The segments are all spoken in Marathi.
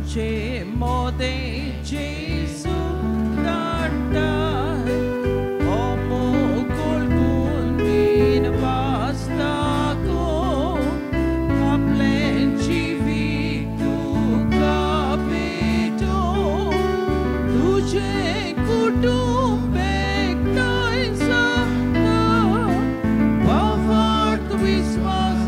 तुझे मोदे जेसू धाडटाय हो मोकळ कुणबीन वाचताको आपल्याची वीक तुका भेटो तुझे कुटुंब एकठांय जाता वावरत विश्वास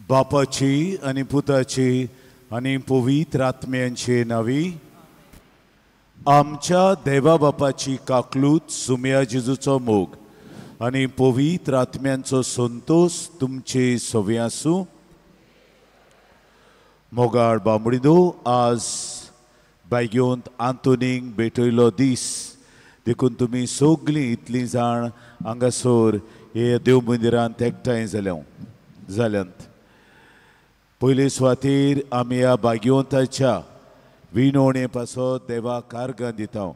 बापाची आणि पुताची आणि पवित्र आत्म्यांचे नावी आमच्या देवा बापाची काकलूत सुम्या जेजूचो मोग आणि पवित्र आत्म्यांचो संतोष तुमचे सवे आसूं. मोगाळ बांबडिदो आज बायग्योंत आंतोनीक भेटयलो दीस देखून तुमी सगळीं इतलीं जाण हांगासर हे देव मंदिरांत एकठांय जाल्यांत पयले सुवातेर आमी ह्या बागयोंताच्या विणवणे पासत देवाक कार्गां दिता.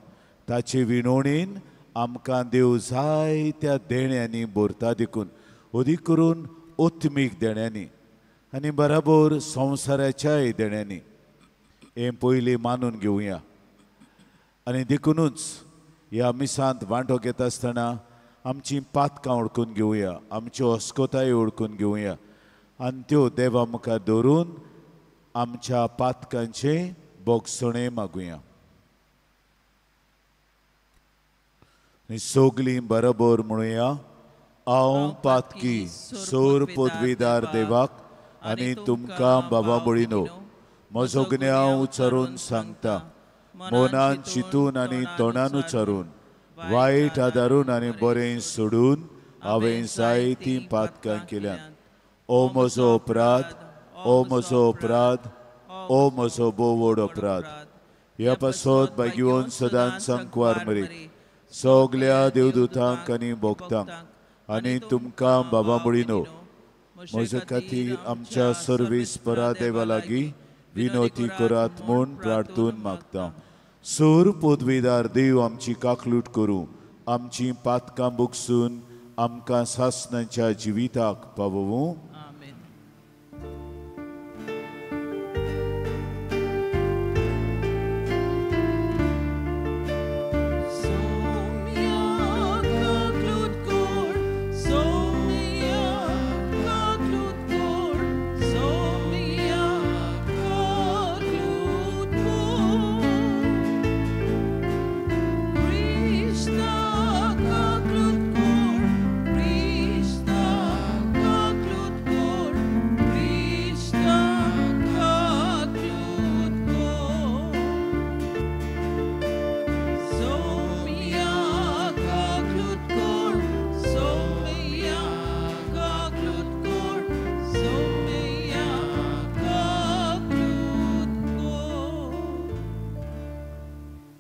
ताचे विणवणेन आमकां देव जायत्या देण्यांनी भरता देखून अदीक करून ओत्मीक देण्यांनी आनी बराबर संवसाराच्याय देण्यांनी हें पयलीं मानून घेवया. आनी देखूनच ह्या मिसांत वांटो घेता आसतना आमची पातकां ओळखून घेवया, आमच्यो अस्कोताय ओळखून घेवया आनी त्यो देवा मुखार दवरून आमच्या पातकांचे बोगसणे मागुया. आनी सगळीं बरोबर म्हणुया. हांव पातकी सोर पदवीदार देवाक आनी तुमकां बाबा बळिनो म्हजो ज्ञाव उच्चारून सांगता, मनान चिंतून आनी तोंडान उच्चारून वायट आदारून आनी बरें सोडून हांवें जायतीं पातकां केल्यात. ओ म्हजो अपराध, ओ म्हजो अपराध, ओ म्हजो भोव व्हड अपराध. ह्या पासत बागयोन सदांच सांकवार मरे सगल्या देवदूतांक आनी भोगतांक आनी तुमकां बाबा बळिनो म्हजे खातीर आमच्या सर्वेस्परा देवा लागीं विनोती करात म्हूण प्रार्थून मागता. सोर पदवीदार देव आमची काकलूट करूं, आमची पातकां बुगसून आमकां सासणाच्या जिविताक पावोवूं.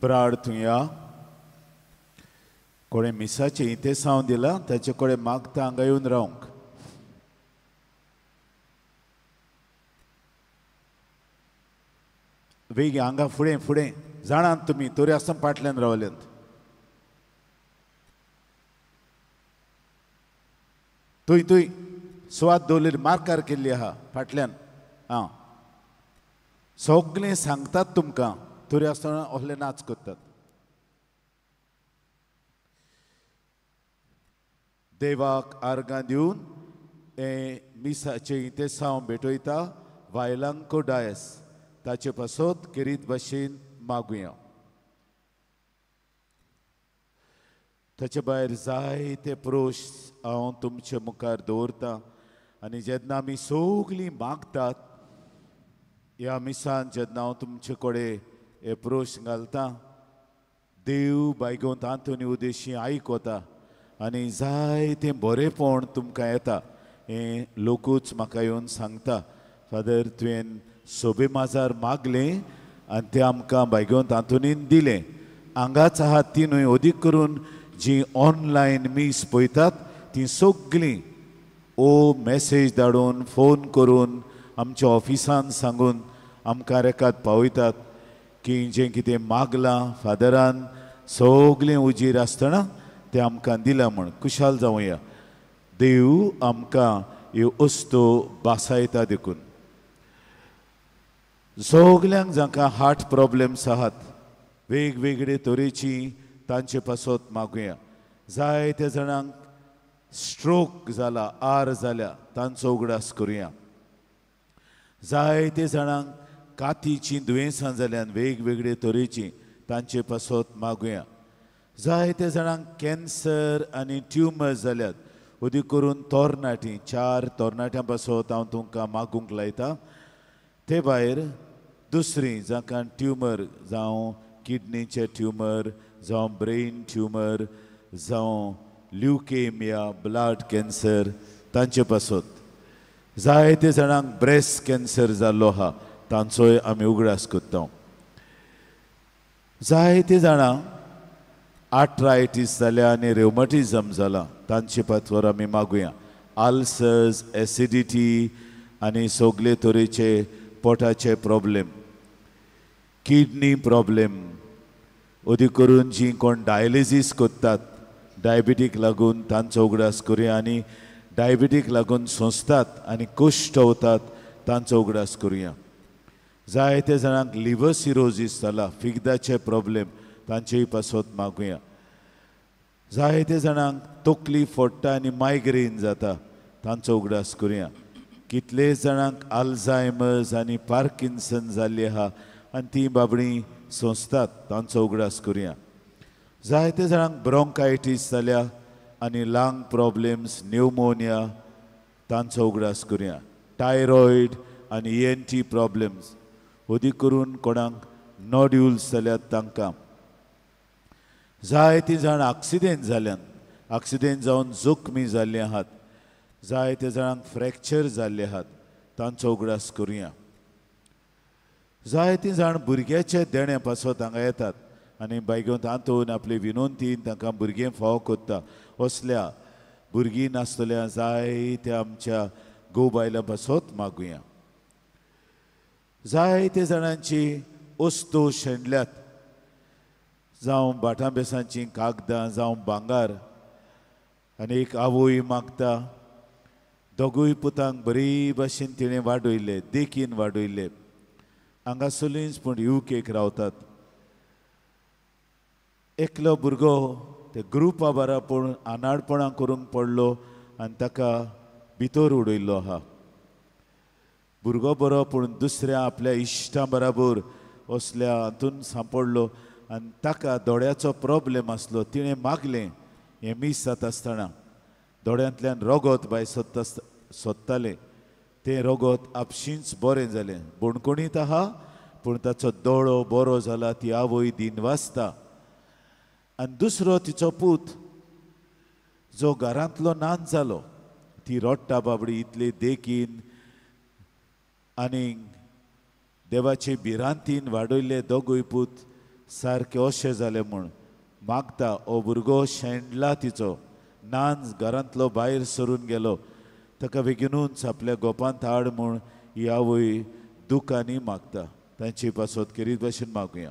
प्रार्थुया. कोणे मिसाचे इथे साव दिला ताचे कोणे मागता हांगा येवन रावंक. वेग हांगा फुडें फुडें जाणात तुमी तोरी आसतना फाटल्यान रावल्यांत. तुय तुय सुवात दवरलेली मार्कार केल्ली आहा फाटल्यान. हां सगळें सांगतात तुमकां तोरी आसतना असले नाच करतात. देवाक आर्गां दिवन मिसाचे इथे साव भेटयता वायलांको डायस ताचे पासत किरीत भाशेन मागुया. ताचे भायर जायते प्रोश हांव तुमचे मुखार दवरतां आनी जेन्ना आमी सगळीं मागतात ह्या मिसान जेन्ना हांव तुमचे कडेन हे प्रोश घालतां देव बायगोंत आंतोनी उदेशी आयकता आनी जायतें बरेंपण तुमकां येता हें लोकूच म्हाका येवन सांगता. फादर तुवें सोबे माजार मागलें आनी तें आमकां बायगोंत आंतोनीन दिलें. हांगाच आहात ती न्हय अदीक करून जीं ऑनलायन मीस पळयतात तीं सगळीं मॅसेज धाडून फोन करून आमच्या ऑफिसान सांगून आमकां रेखात पावयतात की जें कितें मागलां फादरान सगळें उजीर आसतना तें आमकां दिलां म्हण कुशाल जावया. देव आमकां ह्यो वस्तू बासायता देखून. सगल्यांक जांकां हार्ट प्रॉब्लेम्स आहात वेगवेगळे तरेची तांचे पासत मागुया. जायत्या जाणांक स्ट्रोक जाला आर जाल्या तांचो उगडास करुया. जायते जाणांक कातीची दुयेंसां जाल्यान वेगवेगळे तरेची तांचे पासत मागुया. जायते जाणांक कॅन्सर आनी ट्युमर्स जाल्यात अदीक करून तोरणाटीं 4 तोरणाट्यां पासत हांव तुमकां मागूंक लायता. ते भायर दुसरीं जांकां ट्युमर जावं किडनीचे ट्युमर जावं ब्रेन ट्युमर जावं ल्युकेमिया ब्लड कॅन्सर तांचे पासत. जायते जाणांक ब्रेस्ट कॅन्सर जाल्लो आहा तांचोय आमी उगडास करता. जायते जाणांक आर्थरायटीस जाल्या आनी रेवमॅटिजम जाला तांचे पातवर आमी मागुया. आल्सर्स एसिडिटी आनी सगळे तरेचे पोटाचे प्रॉब्लेम किडनी प्रॉब्लेम अदीक करून जीं कोण डायलिसीस करतात डायबिटीक लागून तांचो उगडास करुया आनी डायबिटीक लागून सोंसतात आनी कुश्ट वतात तांचो उगडास करुया. जायते जाणांक लिवर सिरोसीस जाला फिगदाचे प्रॉब्लेम तांचेय पासत मागुया. जायते जाणांक तकली फोडटा आनी मायग्रेन जाता तांचो उगडास करुया. कितलेच जाणांक आल्झायमर्स आनी पार्किन्सन जाल्ली आहा आनी तीं बाबडीं सोंसतात तांचो उगडास करुया. जायते जाणांक ब्रोंकायटीस जाल्या आनी लांग प्रॉब्लेम्स न्युमोनिया तांचो उगडास करुया. टायरॉयड आनी ENT प्रॉब्लेम्स अदीक करून कोणाक नॉड्युल्स जाल्यात तांकां. जायतीं जाण एक्सिडेंट जावन जखमी जाल्ले आहात. जायते जाणांक फ्रॅक्चर जाल्ले आहात तांचो उगडास करुया. जायतीं जाण भुरग्याचे देण्या पासत हांगा येतात आनी बायगोंत आंतून आपले विनोंतीन तांकां भुरगें फाव कोत्ता. असल्या भुरगीं नासतल्या जायत्या आमच्या घोव बायलां पासत मागुया. जायते जाणांची वस्तू शेणल्यात जावं भाटां बेसांचीं कागदां जावं भांगार आनी एक आवय मागता. दोगूय पुतांक बरी भाशेन तिणें वाडयले देखीन वाडयले. हांगासरलींच पूण UKक रावतात. एकलो भुरगो ते ग्रुपा बारा पूण अनाडपणां करूंक पडलो आनी ताका भितर उडयल्लो आहा. भुरगो बरो पूण दुसऱ्या आपल्या इश्टां बराबर असल्या हातून सांपडलो आनी ताका दोळ्याचो प्रॉब्लेम आसलो. तिणें मागलें हें मीस जाता आसतना दोळ्यांतल्यान रगत भायर सोदतालें. तें रगत आपशींच बरें जालें. बोणकोणीत आहा पूण ताचो दोळो बरो जाला. ती आवय दिनवासता. आनी दुसरो तिचो पूत जो घरांतलो नाच जालो ती रोडटा बाबडी इतले देखीन आनी देवाचे भिरांतीन वाडयले दोगूय पूत सारके अशें जाले म्हूण मागता. हो भुरगो शेणला तिचो नाच घरांतलो भायर सरून गेलो ताका बेगीनूच आपल्या गोपांत हाड म्हूण ही आवय दुखांनी मागता. तांचे पासत केरीत भाशेन मागुया.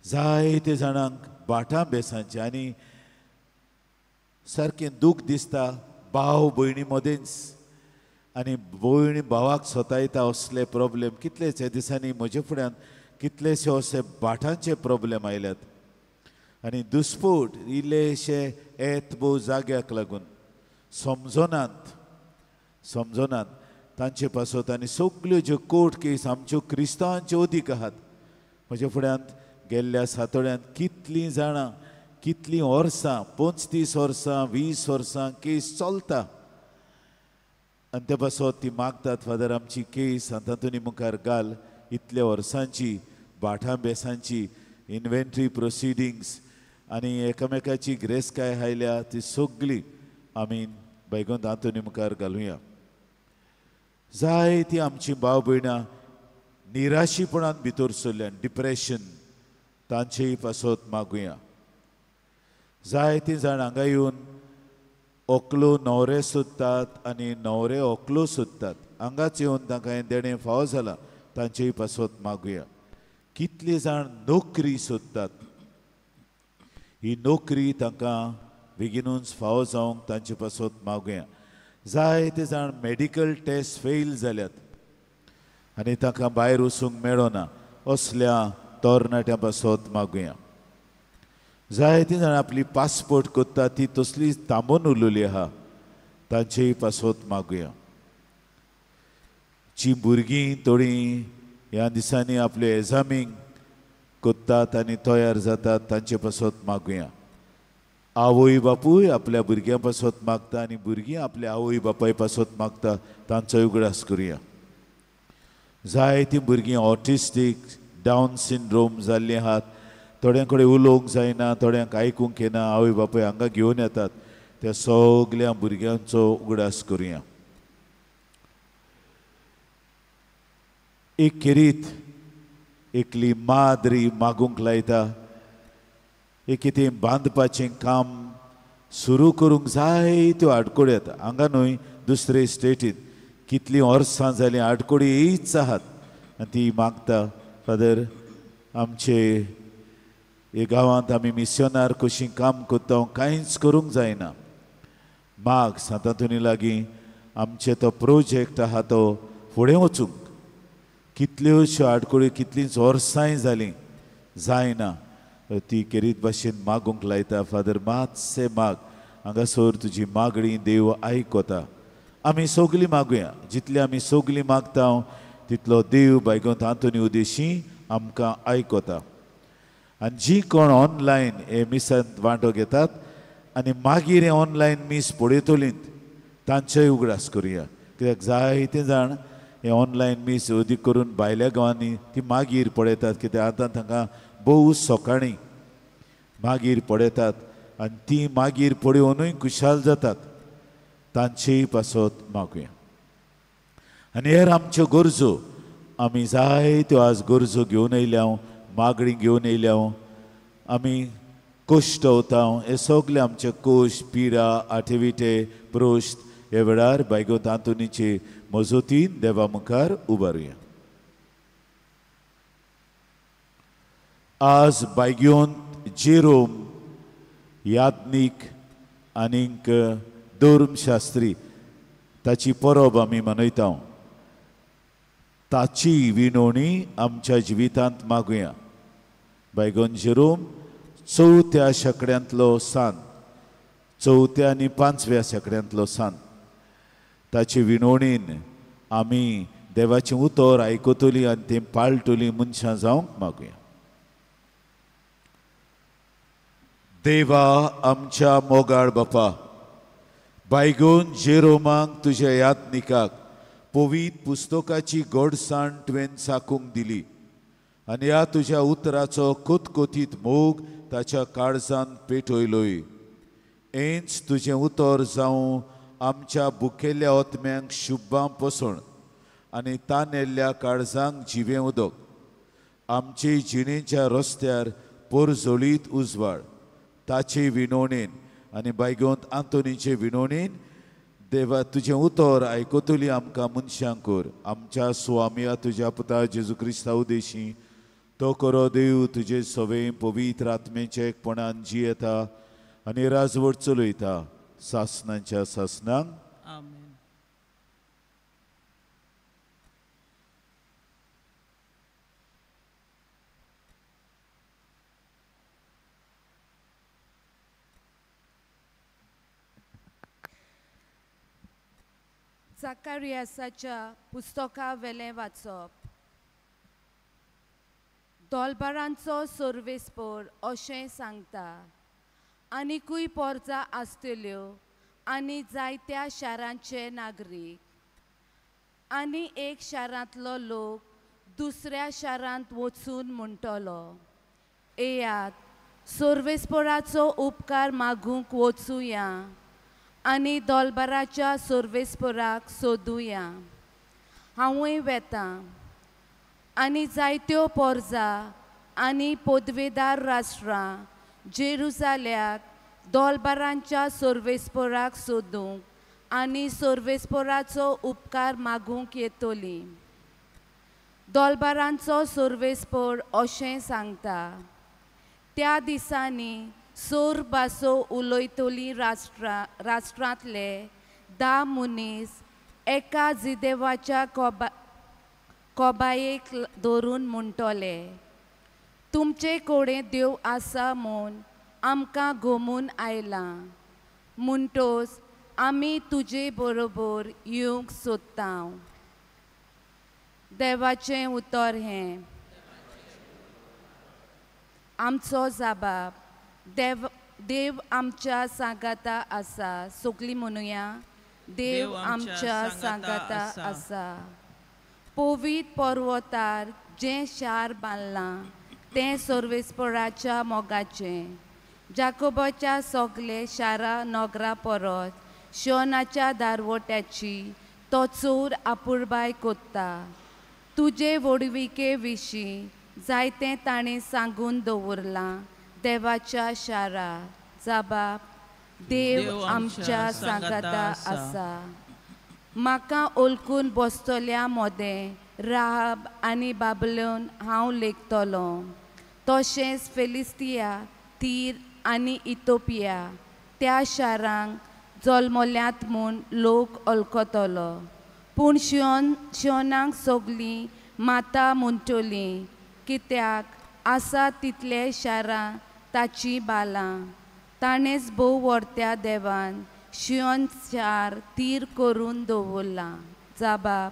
जायते जाणांक भाटां बेसांचें आनी सारकें दूख दिसता भाव भयणी मदेंच आनी भयण भावाक सतायता असले प्रॉब्लेम. कितलेच ह्या दिसांनी म्हजे फुड्यान कितलेशे अशे भाटांचे प्रॉब्लेम आयल्यात आनी दुस्फूट इल्लेशे येत भोव जाग्याक लागून समजोनात तांचे पासत आनी सगल्यो ज्यो कोर्ट केस आमच्यो क्रिस्तांवांच्यो अदीक आहात म्हज्या फुड्यांत गेल्ल्या सातोड्यांत कितलीं जाणां कितलीं वर्सां 35 वर्सां 20 वर्सां केस चलता आनी ते पासत ती मागतात फादर आमची केस तातूंत मुखार घाल इतल्या वर्सांची बाठां बेसांची इन्व्हेंटरी प्रोसिडींग्स आनी एकामेकाची ग्रेस्काय हायल्या ती सगळी आमी बेगोन तातूंत मुखार घालुया जायतीं आमची भाव भयणां निराशीपणान भितर सरल्यान डिप्रेशन तांचेय पासत मागुया जायतीं जाण हांगा येवन ओकलो न्हवरे सोदतात आनी न्हवरे ओकलो सोदतात हांगाच येवन तांकां हें देणें फावो जाला तांचेय पासत मागुया कितलीं जाण नोकरी सोदतात ही नोकरी तांकां बेगिनूच फावो जावंक तांचे पासत मागुया जायते जाण मेडिकल टेस्ट फेल जाल्यात आनी तांकां भायर वचूंक मेळना असल्या तरणाट्यां पासत मागुया जायतीं जाणां आपली पासपोर्ट कोत्ता ती तसली थांबोवन उरलेली आहा तांचेय पासत मागुया जी भुरगीं थोडीं ह्या दिसांनी आपले एग्जामीक कोत्तात आनी तयार जातात तांचे पासत मागुया आवय बापूय आपल्या भुरग्यां पासत मागता आनी भुरगीं आपल्या आवय बापाय पासत मागता तांचोय उगडास करुया जायतीं भुरगीं ऑटिस्टीक डावन सिंड्रोम जाल्लीं आहात थोड्यां कडेन उलोवंक जायना थोड्यांक आयकूंक येना आवय बापूय हांगा घेवन येतात त्या सगळ्या भुरग्यांचो उगडास करुया एक खेरीत एकली माद्री मागूंक लायता एक कितें बांदपाचें काम सुरू करूंक जायत्यो आडकोडी येता हांगा न्हय दुसरे स्टेटींत कितलीं वर्सां जालीं आडकोडी येयच आहात आनी ती मागता फादर आमचे हे गांवांत आमी मिशनार कशीं काम कोत्ता कांयच करूंक जायना माग सांतातुनी लागीं आमचे तो प्रोजेक्ट आहा तो फुडें वचूंक कितल्योश्यो आडकोळ्यो कितलींच वर्सांय जालीं जायना ती केरीत भाशेन मागूंक लायता फादर मातशें माग हांगासर तुजी मागणी देव आयकता आमी सगलीं मागुया जितली आमी सगलीं मागता तितलो देव बायगो तांतूनी उदेशी आमकां आयकता आनी जी कोण ऑनलायन हे मिसांत वांटो घेतात आनी मागीर हे ऑनलायन मीस पळयतलींत तांचेय उगडास करुया कित्याक जायते जाण हे ऑनलायन मीस अदीक करून भायल्या गांवांनी ती मागीर पळयतात कित्याक आतां तांकां भोव सोकाणी मागीर पळयतात आनी ती मागीर पळयोनूय खुशाल जातात तांचेय पासत मागुया आनी हेर आमच्यो गरजो आमी जायत्यो आज गरजो घेवन येयल्या मागणी घेवन येयल्या आमी कश्ट वता हे सगळे आमचे कोश पिडा आठविटे प्रोश्ट हे वेळार बायगो तांतुनीचे मजतीन देवा मुखार उबारुया आज बायग्योन जेरोम याज्ञीक आनीक धर्मशास्त्री ताची परब आमी मनयता ताची विणवणी आमच्या जिवितांत मागुया बायगोन जेरोम चवथ्या शेंकड्यांतलो सांत चवथ्या आनी पांचव्या शेंकड्यांतलो सांत ताचे विणवणीन आमी देवाचें उतर आयकतलीं आनी तें पाळटलीं मनशां जावंक मागुया देवा आमच्या मोगाळ बापा बायगोन जेरोमाक तुज्या यात्निकाक पवित्र पुस्तकाची गोडसाण तुवें साकूंक दिली आनी ह्या तुज्या उतराचो कोतकोतीत मोग ताच्या काळजांत पेटयलोय हेंच तुजें उतर जावं आमच्या बुकेल्या ओतम्यांक शुभां पसण आनी तानेल्ल्या काळजांक जिवें उदक आमचे जिणेच्या रस्त्यार पोरजोळीत उजवाड ताचे विणवणेन आनी बायगोंत आंतोनीचे विणवणेन देवा तुजें उतर आयकतली आमकां मनशांक कर आमच्या स्वामिया तुज्या पुता जेजू क्रिस्ता उदेशी तो करो देव तुजे सवे पवित्र आत्मेचे एकपणान जियेता आनी राजवट चलयता सासनांच्या सासनांक आमेन. जाकारियासाच्या पुस्तका वेलें वाचप. दोलबारांचो सर्वेस्पोर अशें सांगता, आनिकूय पोरजां आसतल्यो आनी जायत्या शारांचे नागरीक. आनी एक शारांतलो लोक दुसऱ्या शारांत वचून म्हणटलो, येयात, सर्वेस्पोराचो उपकार मागूंक वचुया आनी दोलबाराच्या सर्वेस्पोराक सोदुया. हांवूय वेतां. आनी जायत्यो पोरजां आनी पदवेदार राष्ट्रां जेरुसाल्याक दोलबारांच्या सर्वेस्पोराक सोदूंक आनी सर्वेस्पोराचो उपकार मागूंक येतली. दोलबारांचो सर्वेस्पोर अशें सांगता, त्या दिसांनी सोर भासो उलयतली राष्ट्रांतले 10 मनीस एका जिदेवाच्या कोबायेक धरून म्हणटले, तुमचे कोडे देव आसा म्हूण आमकां घुमून आयलां. म्हणटोच आमी तुजे बरोबर येवंक सोदता. देवाचें उतर हें. आमचो जाबाब. देव आमच्या सांगाता आसा. सगळीं म्हणुया, देव आमच्या सांगाता आसा. पवित्र पर्वतार जें शार बांदलां तें सर्वेस्पोराच्या मोगाचें. जाकोबाच्या सगळे शारा नगरा परत शोनाच्या दारवट्याची तो चोर आपुरबाय कोत्ता. तुजे वडविके विशीं जायतें ताणें सांगून दवरलां देवाच्या शारार. जाबाब. देव आमच्या सांगाता आसा. म्हाका ओळखून बसतल्या मोदें राहाब आनी बाबलोन हांव लेखतलो. तशेंच फिलिस्तिया, तीर आनी इथोपिया त्या शारांक जल्मल्यांत म्हूण लोक वळखतलो. पूण शोनांक सगळीं माता म्हणटलीं, कित्याक आसा तितले शारां ताची बालां. ताणेंच भोव व्हरत्या देवान शियोन शार तीर करून दवरला. जाबाब.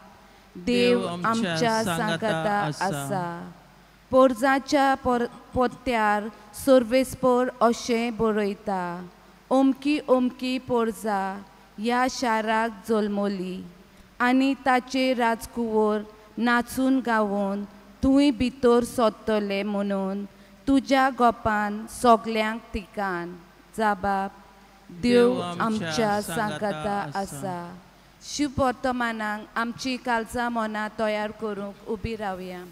देव आमच्या सांगाता आसा. पोरजाच्या पोत्यार सर्वेस्पोर अशें बरयता, ओमकी ओमकी पोरजा ह्या शाराक जल्मली आनी ताचे राजकुंवर नाचून गावून तुंय भितर सोदतले म्हणून तुज्या गोपान सगल्यांक तिकान. जाबाब. देव आमच्या सांगाता आसा. शुभ वर्तमानांक आमची काळजां मनां तयार करूंक उबी रावया.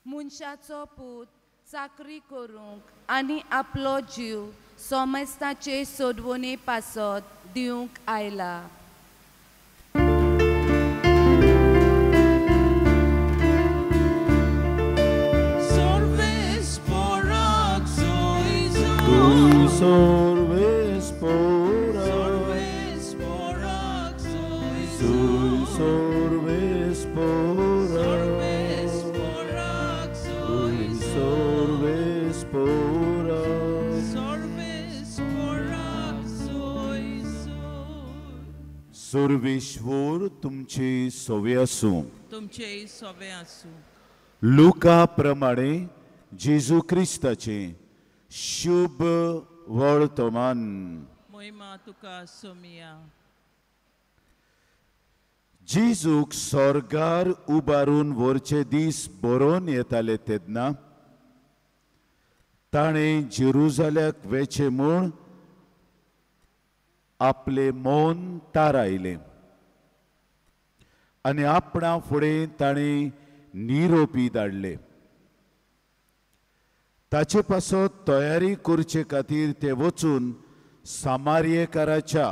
मनशाचो पूत चाकरी करूंक आनी आपलो जीव सोमेस्ताचे सोडवणे पासत दिवंक आयला. सर्वेश्वर तुमचे सोवे आसूं. तुमचे सोवे आसूं. लुका प्रमाणे जेजू क्रिस्ताचे शुभ वर्तमान. महिमा तुका सोमिया. जेजूक स्वर्गार उबारून वरचे दीस बरोवन येताले तेन्ना ताणें जेरुसाल्याक वेचे म्हूण आपले मौन तारायलें आनी आपणा फुडें ताणें निरोपी धाडले. ताचे पासत तयारी करचे खातीर ते वचून सामार्येकाराच्या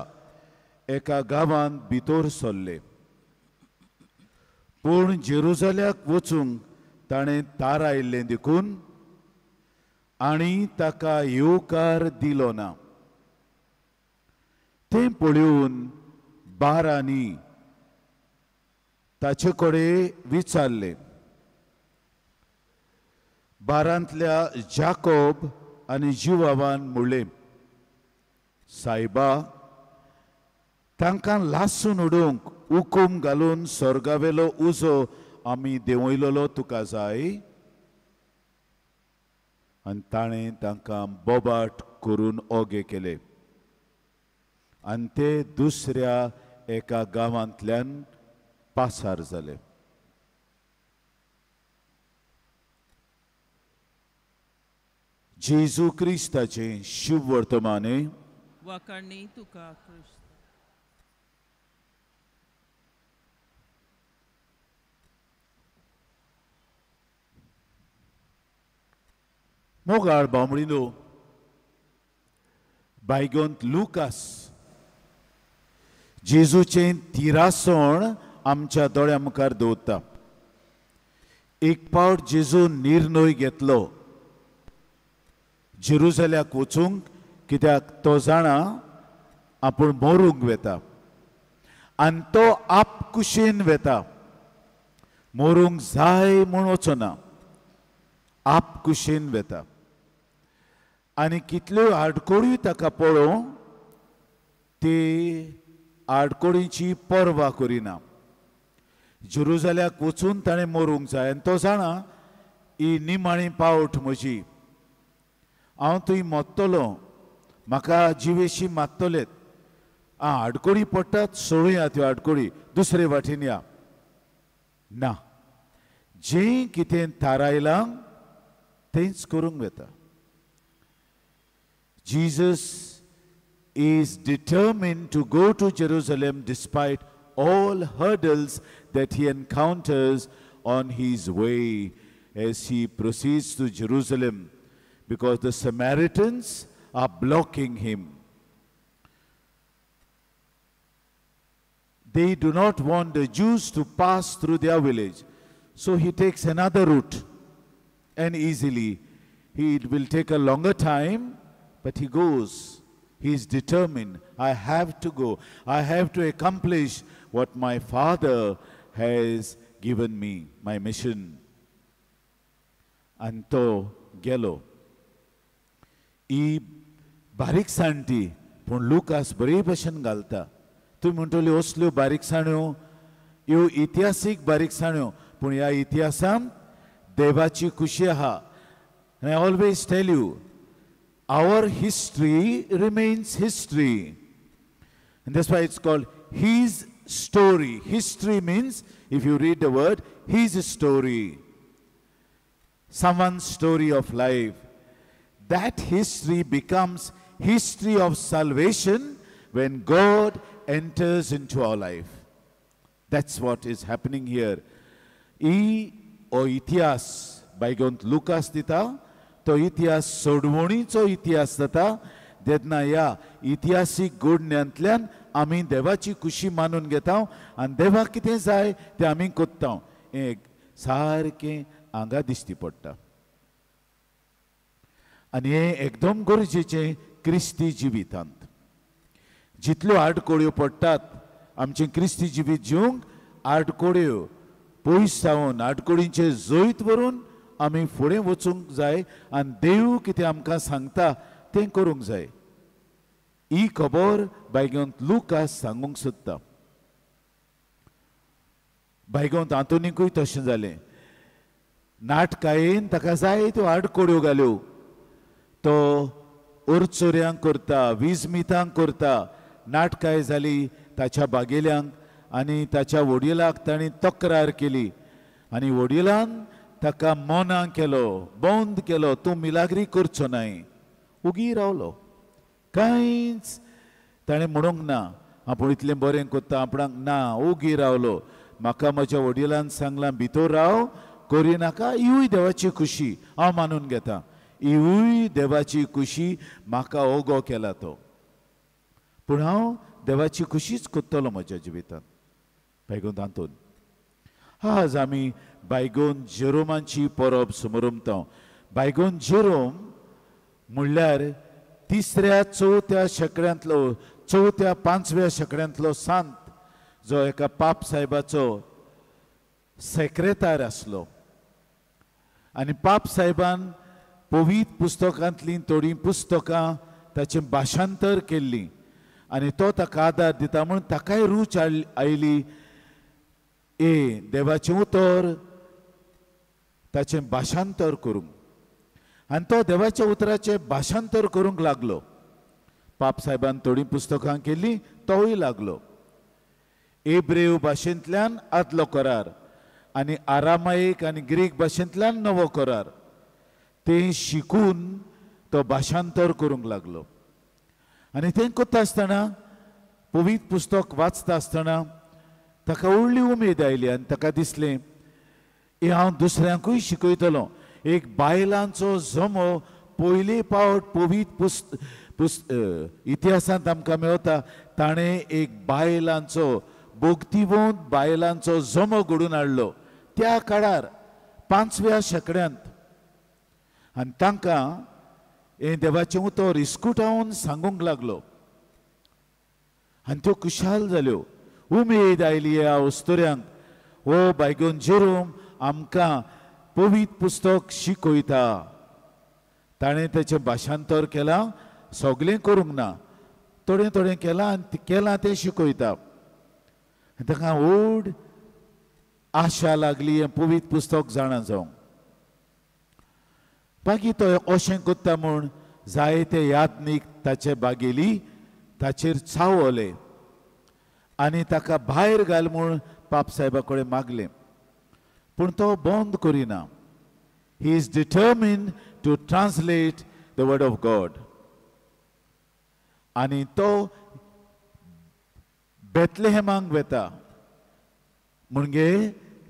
एका गांवांत भितर सरले. पूण जेरुसल्याक वचूंक ताणें तार आयिल्लें देखून आनी ताका येवकार दिलो ना. तें पळोवन बारांनी ताचे कडेन विचारलें. बारांतल्या जाकोब आनी जिवावान म्हणलें, सायबा, तांकां लासून उडोवंक हुकूम घालून स्वर्गावेलो उजो आमी देंवयलोलो तुका जाय? आनी ताणें तांकां बोबाट करून ओगे केले आनी ते दुसऱ्या एका गांवांतल्यान पासार जाले. जेजू क्रिस्ताचें शुभ वर्तमाने वखणी तुका कृष्ण. मोगाळ बामणीनो, बायगोंत लुकास जेजूचें तिरासण आमच्या दोळ्या मुखार दवरता. एक पावट जेजू निर्णय घेतलो जेरुसल्याक वचूंक, कित्याक तो जाणा आपूण मरूंक वेता आनी तो आपकुशीन वेता. मरूंक जाय म्हूण वचना, आपकुशीन वेता. आनी कितल्यो आडकोळी ताका पळोवन ती आडकोळींची पर्वा करिना. जेरुसल्याक वचून ताणें मरूंक जाय आनी तो जाणा ही निमाणी पावट म्हजी. हांव थंय मोत्तलों, म्हाका जिवेशी मात्तलेत. आडकोळी पडटात, सोडुया त्यो आडकोळी, दुसरे वाटेन या. ना, जें कितें थारायलां तेंच करूंक वेता. Jesus is determined to go to Jerusalem despite all hurdles that he encounters on his way as he proceeds to Jerusalem, because the Samaritans are blocking him. They do not want the Jews to pass through their village. So he takes another route, and easily. It will take a longer time, but he goes. He is determined. I have to go. I have to accomplish what my Father has given me, my mission. And to गेलो. ही बारीकसाणटी पूण लुकास बरे भशेन घालता. तुमी म्हणटल्यो असल्यो बारीकसाण्यो ह्यो इतिहासीक बारीकसाण्यो, पूण ह्या इतिहासांत देवाची खुशी आहा. And I always tell you, our history remains history. And that's why it's called his story. History means, if you read the word, his story. Someone's story of life. That history becomes history of salvation when God enters into our life. That's what is happening here. O इतिहास बायगोंत लुकास दिता, तो इतिहास सोडवणीचो इतिहास जाता. जेन्ना ह्या इतिहासीक घडण्यांतल्यान आमी देवाची खुशी मानून घेता आनी देवाक कितें जाय तें आमी कोत्ता. हें सारकें हांगा दिश्टी पडटा. आनी हें एकदम गरजेचें क्रिस्ती जिवितांत. जितल्यो आडकोळ्यो पडटात आमचें क्रिस्ती जिवीत जिवंक, आडकोळ्यो पयस जावन आडकोळींचे जैत व्हरून आमी फुडें वचूंक जाय आनी देव कितें आमकां सांगता तें करूंक जाय. ही खबर बायगोंत लुकास सांगूंक सोदता. बायगोंत आंतोनीकूय तशें जालें. नाटकायेन ताका जाय त्यो आडकोळ्यो घाल्यो. तो ओरचोऱ्यांक करता, वीजमितांक करता. नाटकाय जाली ताच्या बागेल्यांक आनी ताच्या वडिलाक ताणें तक्रार केली आनी वडिलान ताका मोना केलो, बंद केलो. तूं मिलाग्री करचो नाय. उगी रावलो. कांयच ताणें म्हणूंक ना आपूण इतलें बरें करता आपणाक. ना, उगी रावलो. म्हाका म्हज्या वडिलान सांगलां भितर राव, करिनाका. हिवूय देवाची खुशी हांव मानून घेता. हिवूय देवाची खुशी म्हाका ओगो केला तो. पूण हांव देवाची खुशीच कोत्तलो म्हज्या जिवितांत बायगून तांतून आज आमी बायगोन जेरोमांची परब समरमतां बायगोन जेरोम म्हणल्यार तिसऱ्या चवथ्या शेंकड्यांतलो चवथ्या पांचव्या शेंकड्यांतलो सांत जो एका पाप साहेबाचो सेक्रेतार आसलो आनी पाप साहेबान पवित्र पुस्तकांतलीं थोडीं पुस्तकां ताचें भाशांतर केल्लीं आनी तो ताका आदार दिता म्हूण ताकाय रूच आयली देवाचें उतर ताचें भाशांतर करूंक आनी तो देवाच्या उतराचें भाशांतर करूंक लागलो पाप साहेबान थोडीं पुस्तकां केल्लीं तोय लागलो एब्रेव भाशेंतल्यान आदलो करार आनी आरामायीक आनी ग्रीक भाशेंतल्यान नवो करार तें शिकून तो भाशांतर करूंक लागलो आनी तें करता आसतना पवित्र पुस्तक वाचता आसतना ताका व्हडली उमेद आयली आनी ताका दिसलें हांव दुसऱ्यांकूय शिकयतलो एक बायलांचो जमो पयले फावट पवित्र इतिहासांत आमकां मेवता ताणें एक बायलांचो भोगतीवंत बायलांचो जमो घडोवन हाडलो त्या काळार 5व्या शेंकड्यांत आनी तांकां हें देवाचें उतर इस्कुटावन सांगूंक लागलो आनी त्यो खुशाल जाल्यो उमेद आयली ह्या वस्तुऱ्यांक हो बायगोन जेरोम आमकां पवित्र पुस्तक शिकयता ताणें ताचें भाशांतर केलां सगळें करूंक ना थोडें थोडें केलां आनी केलां तें शिकयता ताका व्हड आशा लागली हें पवित्र पुस्तक जाणा जावंक मागीर तो अशें करता म्हूण जायते यात्नीक ताचे बागेली ताचेर चावले आनी ताका भायर घाल म्हूण पाप साहेबा कडेन मागलें पूण तो बंद करिना he is determined to translate the word of God आनी तो बेथलेहेमांक वेता म्हणजे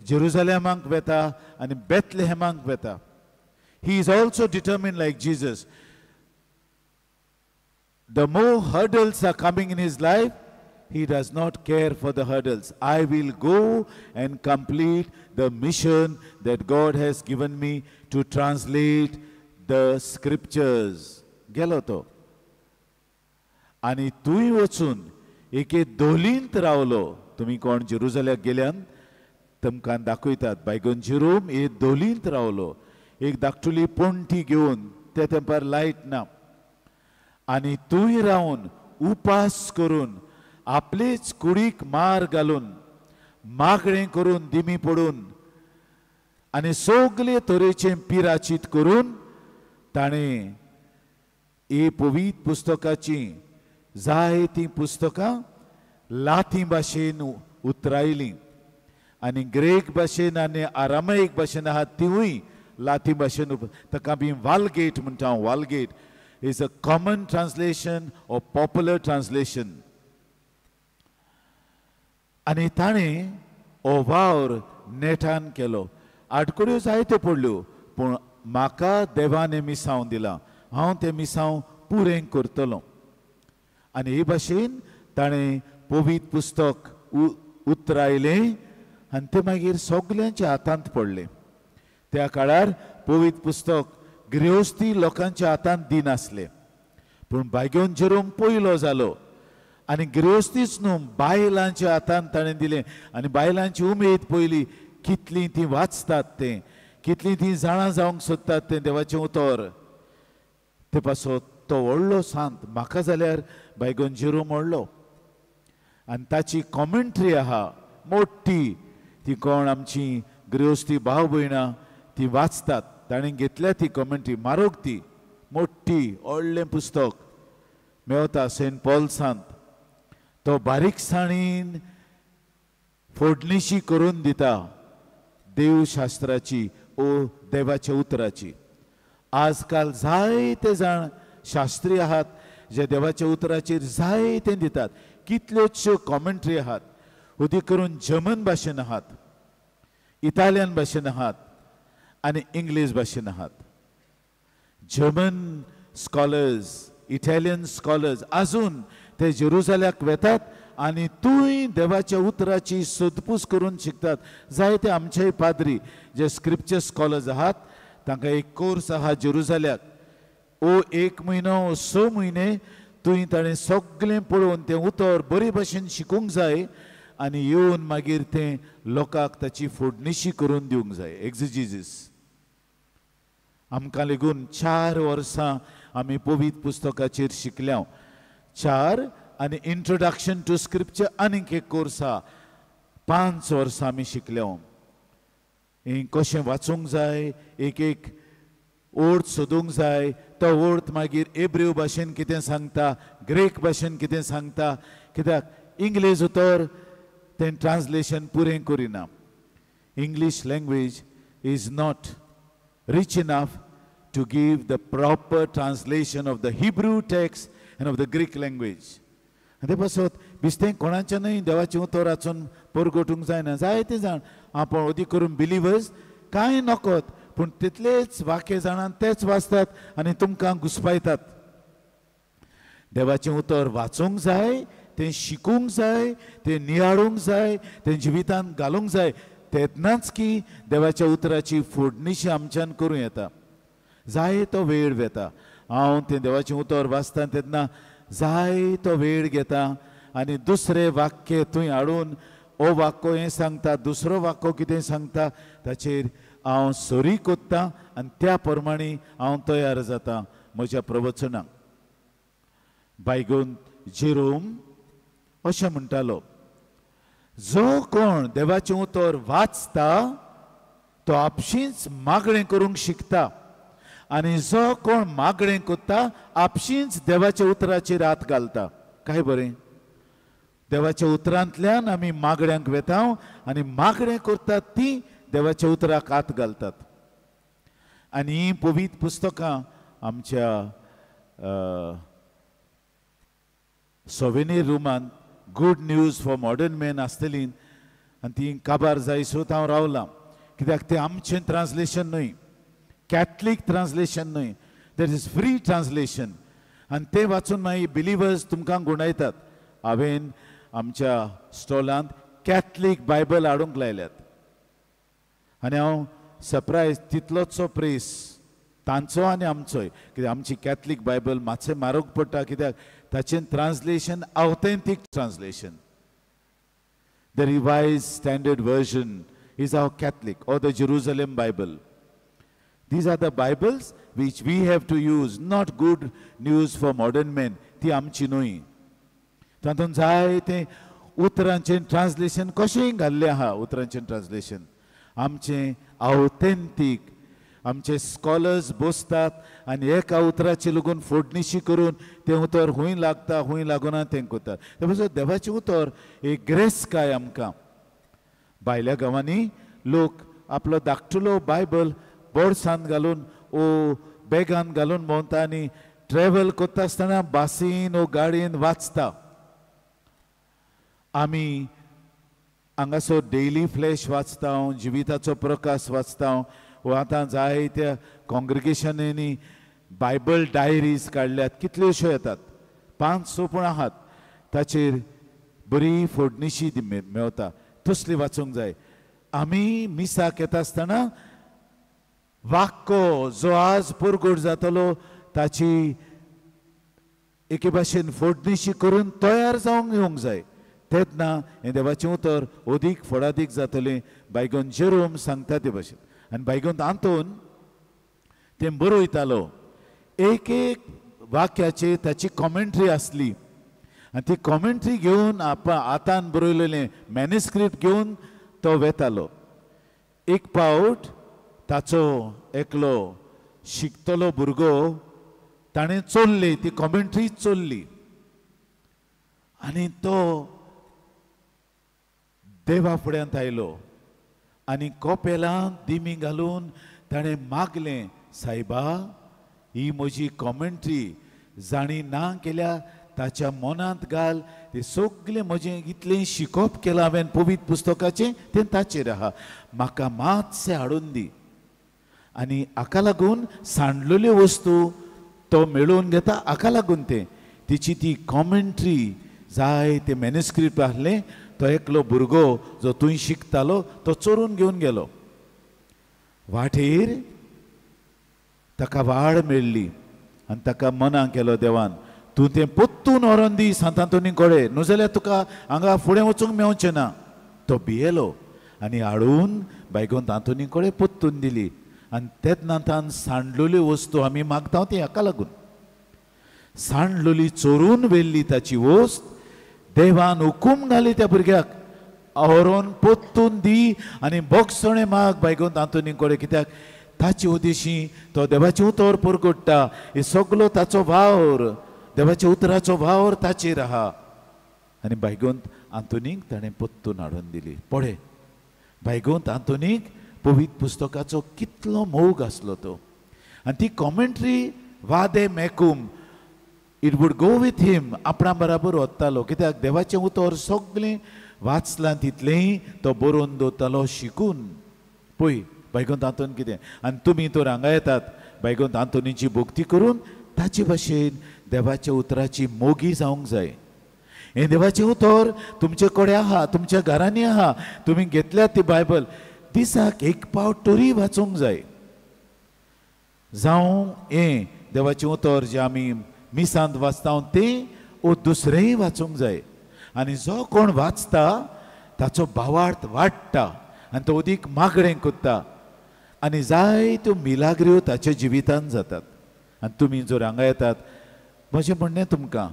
जेरुसलेमांक वेता आनी बेथलेहेमांक वेता he is also determined like Jesus the more hurdles are coming in his life he does not care for the hurdles I will go and complete the mission that God has given me to translate the scriptures गेलो तो आनी तुय वचून एके दोलींत रावलो तुमी कोण जेरुसलेमाक गेल्यान तुमकां दाखयतात बायगोन जेरोम हे दोलींत रावलो एक धाकटुली पोंटी घेवन त्या तेंपार लायट ना आनी तुय रावन उपास करून आपलेच कुडीक मार घालून मागणें करून दिमी पडून आनी सगळे तरेचें पिराचीत करून ताणें ही पवित्र पुस्तकाची जायतीं पुस्तकां लातीन भाशेन उतरायलीं आनी ग्रेक भाशेन आनी आरामायीक भाशेन आहात तिवूय लातीन भाशेन ताका आमी वालगेट म्हणटा वालगेट is a common translation or popular translation आनी ताणें हो वावर नेटान केलो आडकड्यो जायत्यो पडल्यो पूण म्हाका देवान मिसांव दिलां हांव तें मिसांव पुरें करतलों आनी हे भाशेन ताणें पवित्र पुस्तक उतरायलें आनी तें मागीर सगल्यांच्या हातांत पडलें त्या काळार पवित्र पुस्तक गृहस्थी लोकांच्या हातांत दिनासलें पूण बायगोन जेरोम पयलो जालो आनी गृहस्थीच न्हू बायलांच्या हातांत ताणें दिलें आनी बायलांची उमेद पयली कितलीं तीं वाचतात तें कितलीं तीं जाणां जावंक सोदतात तें देवाचें उतर ते पासत तो व्हडलो सांत म्हाका जाल्यार बायगोन जेरोम व्हडलो आनी ताची कॉमेंट्री आहा मोठी ती कोण आमची गृहस्थी भाव भयणां ती वाचतात ताणें घेतल्या ती कॉमेंट्री मारोग ती मोठी व्हडलें पुस्तक मेवता सेंट पॉल्सांत तो बारीकसाणीन फोडणीशी करून दिता देवशास्त्राची ओ देवाच्या उतराची आजकाल जायते जाण शास्त्री आहात जे देवाच्या उतराचेर जायते दितात कितल्योश्यो कॉमेंट्री आहात उदी करून जर्मन भाशेन आहात इटालियन भाशेन आहात आनी इंग्लीश भाशेन आहात जर्मन स्कॉलर्स इटालियन स्कॉलर्स आजून ते जेरुसल्याक वेतात आनी तूंय देवाच्या उतराची सोदपूस करून शिकतात. जायते आमचेय पाद्री जे स्क्रिप्चर स्कॉलर्स आहात तांकां एक कोर्स आहा जेरुसल्याक. ओ 1 म्हयनो ओ 6 म्हयने तुवें ताणें सगळें पळोवन तें उतर बरे भशेन शिकूंक जाय आनी येवन मागीर तें लोकांक ताची फोडणीशी करून दिवंक जाय. एक्झिजीस आमकां लेगून 4 वर्सां आमी पवित्र पुस्तकाचेर शिकल्या. 4 आनी इंट्रोडक्शन टू स्क्रिप्चर आनीक एक कोर्स आहा. 5 वर्सां आमी शिकल्या. हें कशें वाचूंक जाय, एक एक ओर्थ सोदूंक जाय. तो ओर्थ मागीर एब्रिव भाशेन कितें सांगता, ग्रेक भाशेन कितें सांगता, कित्याक इंग्लीश उतर तें ट्रान्सलेशन पुरें करिना. English language is not rich enough to give the proper translation of the Hebrew text and of the Greek language. ते पासत बिस्तें कोणाच्यानय देवाचें उतर वाचून परगटूंक जायना. जायते जाण आपण अदी करून बिलिवर्स कांय नकत पूण तितलेच वाक्य जाणां तेच वाचतात आनी तुमकां घुस्पायतात. देवाचें उतर वाचूंक जाय, तें शिकूंक जाय, तें नियाळूंक जाय, तें जिवितांत घालूंक जाय. तेन्नाच की देवाच्या उतराची फोडणीशी आमच्यान करूं येता. जाय तो वेळ वेता. हांव तें देवाचें उतर वाचता तेन्ना जाय तो वेळ घेता आनी दुसरें वाक्य थंय हाडून ओ वाक्य हें सांगता, दुसरो वाक्य कितें सांगता ताचेर हांव सोरी कोत्तां आनी त्या प्रमाणे हांव तयार जाता म्हज्या प्रवचनाक. बायगून जेरोम अशें म्हणटालो, जो कोण देवाचें उतर वाचता तो आपशींच मागणें करूंक शिकता आनी जो कोण मागणें कोत्ता आपशींच देवाच्या उतराचेर हात घालता. काय बरें. देवाच्या उतरांतल्यान आमी मागण्यांक वेता आनी मागणें करतात ती देवाच्या उतराक हात घालतात. आनी ही पवित्र पुस्तकां आमच्या सोवेनियर रुमान good news for modern man आसतली आनी ती काबार जायसरूच हांव रावलां. कित्याक तें आमचें ट्रान्सलेशन न्हय, कॅथलीक ट्रान्सलेशन न्हय, दॅट इज फ्री ट्रान्सलेशन. आनी तें वाचून मागीर बिलिवर्स तुमकां गुणायतात. हांवें आमच्या स्टॉलांत कॅथलीक बायबल हाडूंक लायल्यात आनी हांव सरप्रायज तितलोचो प्रेस तांचो आनी आमचोय. कित्याक आमची कॅथलीक बायबल मातशें म्हारग पडटा कित्याक ताचें translation authentic translation. The revise standard version is our Catholic or the Jerusalem Bible. These are the Bibles which we have to use, not good news for modern men. ती आमची न्हय. तातूंत जाय तें उतरांचें ट्रान्सलेशन कशेंय घाल्लें आहा. उतरांचें ट्रान्सलेशन आमचें ऑथेंटीक. आमचे स्कॉलर्स बसतात आनी एका उतराची लागून फोडणीशी करून तें उतर हूंय लागता हूंय लागूना तें करतात. ते भाशेन देवाचें उतर एक ग्रेस काय आमकां. भायल्या गांवांनी लोक आपलो धाकटुलो बायबल बोर्सांत घालून ओ बॅगान घालून भोंवता आनी ट्रॅव्हल करता आसतना बासीन ओ गाडयेन वाचता. आमी हांगासर डेली फ्लॅश वाचता, जिविताचो प्रकाश वाचता, वो आतां जायत्या कॉंग्रिगेशनींनी बायबल डायरीज काडल्यात. कितल्योश्यो येतात, 5-6 पूण आहात. ताचेर बरी फोडणीशी मेवता. तसली वाचूंक जाय. आमी मिसाक येता आसतना वाक्य जो आज परगट जातलो ताची एके भाशेन फोडणीशी करून तयार जावंक येवंक जाय. तेन्ना हें देवाचें उतर अदीक फडादीक जातलें. बायगोन जेरोम सांगता ते भाशेन. आनी बायगोन आंतोन तें बरयतालो. एक एक वाक्याचेर ताची कॉमेंट्री आसली आनी ती कॉमेंट्री घेवन आतान बरयलेलें मॅन्युस्क्रिप्ट घेवन तो वेतालो. एक पावट ताचो एकलो शिकतलो भुरगो ताणें चोरली ती कॉमेंट्री चोरली आनी तो देवा फुड्यांत आयलो आनी कोपेलांत दिमी घालून ताणें मागलें, सायबा ही म्हजी कॉमेंट्री जाणी ना केल्या ताच्या मनांत घाल. ते सगळें म्हजें इतलें शिकोवप केलां हांवें पवित्र पुस्तकाचें तें ताचेर आहा. म्हाका मातशें हाडून दी. आनी हाका लागून सांडलेल्यो वस्तू तो मेळोवन घेता. हाका लागून तें तिची ती कॉमेंट्री जाय ते मॅन्युस्क्रिप्ट आहले तो एकलो भुरगो जो थंय शिकतालो तो चोरून घेवन गेलो. वाटेर ताका वाड मेळ्ळी आनी ताका मना केलो देवान तूं तें पोत्तून व्हरोन दी सांत आंतोनी कडेन न्हू तुका हांगा फुडें वचूंक मेळचें ना. तो भियेलो आनी हाडून बायगोंत आंतोनी कडेन पोत्तून दिली. आनी तेच नातान सांडलोल्यो वस्तू आमी मागता ती हाका लागून सांडलोली चोरून व्हेल्ली ताची वस्त देवान हुकूम घाली त्या भुरग्याक व्हरोन पोत्तून दी आनी बोगसणे माग बायगोंत आंतोनी कडेन कित्याक ताचे उद्देशी तो देवाचे उतर परगट्टा. हे सगलो ताचो वावर देवाच्या उतराचो वावर ताचेर आहा. आनी बायगोंत आंतोनीक ताणें पोत्तून हाडून दिली. पळय बायगोंत आंतोनीक पवित्र पुस्तकाचो कितलो मोग आसलो तो. आनी ती कॉमेंट्री वादे मेकूम इट वूड गो विथ हिम आपणा बराबर वतालो कित्याक देवाचें उतर सगळें वाचलां तितलेंय तो बरोवन दवरतालो शिकून. पळय बायगोंत आंतोन कितें आनी तुमी तर हांगा येतात बायगोंत आंतोनीची भोक्ती करून ताचे भाशेन देवाच्या उतराची मोगी जावंक जाय. हें देवाचें उतर तुमचे कडेन आहा तुमच्या घरांनी आहा तुमी घेतल्यात ती बायबल दिसाक एक पावट तरी वाचूंक जाय. जावं हें देवाचें उतर जें आमी मिसांत वाचता तें वो दुसरेंय वाचूंक जाय. आनी जो कोण वाचता ताचो भावार्थ वाडटा आनी तो अदीक मागणें कोत्ता आनी जायत्यो मिलाग्र्यो ताच्या जिवितांत जातात. आनी तुमी जर हांगा येतात म्हजें म्हणणें तुमकां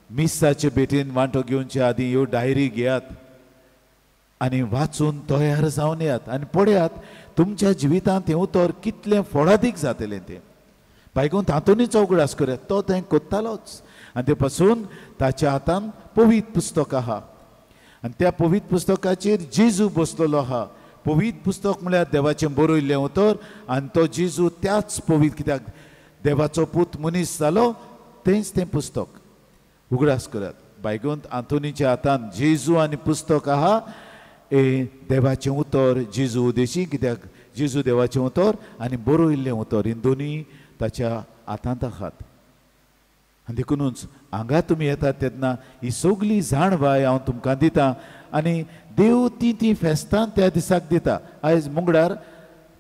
मिसाचे भेटेन वांटो घेवचे आदीं ह्यो डायरी घेयात आनी वाचून तयार जावन येयात आनी पळयात तुमच्या जिवितांत हें उतर कितलें फळादीक जातलें तें. बायगोंत आंतोनीचो उगडास करात तो थंय कोत्तालोच आनी ते पासून ताच्या हातान पवित्र पुस्तक आहा आनी त्या पवित्र पुस्तकाचेर जेजू बसलेलो आहा. पवित्र पुस्तक म्हळ्यार देवाचें बरयल्लें उतर आनी तो जेजू त्याच पवित्र कित्याक देवाचो पूत मनीस जालो तेंच तें पुस्तक. उगडास करात बायगोंत आंतोनीच्या हातान जेजू आनी पुस्तक आहा. हे देवाचें उतर जेजू उद्देशी कित्याक जेजू देवाचें उतर आनी बरयल्लें उतर ही दोनी ताच्या हातांत आहात. आनी देखूनच हांगा तुमी येतात तेन्ना ही सगळी जाणवाय हांव तुमकां दितां आनी देव ती फेस्तां त्या दिसाक दिता. आयज मुंगडार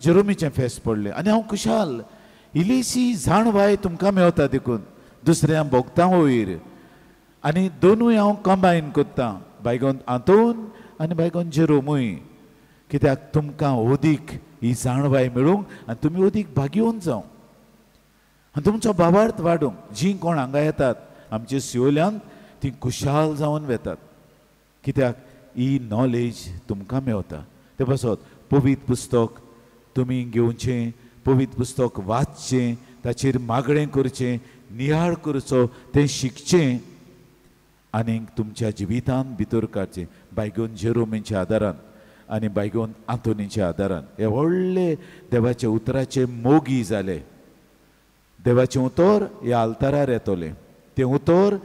जेरोमीचें फेस्त पडलें आनी हांव खुशाल इल्लीशी जाणवाय तुमकां मेळता देखून दुसऱ्या भोगतां वयर आनी दोनूय हांव कंबायन कोत्तां बायगोंत आंतोन आनी बायगोंत जेरोमूय कित्याक तुमकां अदीक ही जाणवाय मेळूंक आनी तुमी अदीक भाग्यवन जावं आनी तुमचो भावार्थ वाडूंक. जीं कोण हांगा येतात आमचे सियोल्यांत तीं खुशाल जावन वेतात कित्याक ही नॉलेज तुमकां मेवता. ते पासत पवित्र पुस्तक तुमी घेवचें पवित्र पुस्तक वाचचें ताचेर मागणें करचें नियाळ करचो तें शिकचें आनी तुमच्या जिवितांत भितर काडचें. बायगोंत जेरोमीच्या आदारान आनी बायगोंत आंतोनीच्या आदारान हे व्हडले देवाच्या उतराचे मोगी जाले. देवाचें उतर ह्या आल्तारार येतलें तें उतर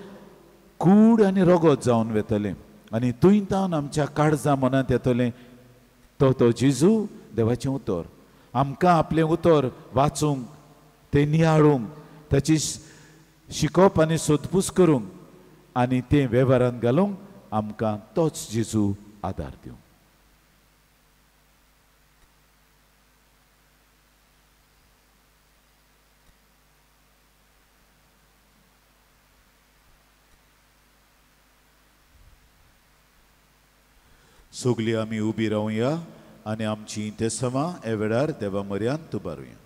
कूड आनी रगत जावन वेतलें आनी तुयंतावन आमच्या काळजां मनांत येतलें तो जेजू देवाचें उतर. आमकां आपलें उतर वाचूंक तें नियाळूंक ताची शिकप आनी सोदपूस करूंक आनी तें वेव्हारांत घालूंक आमकां तोच जेजू आदार दिवं. सगळीं आमी उबी रावया आनी आमची इंतेसमां हे वेळार देवा म्हऱ्यांत उबारुया.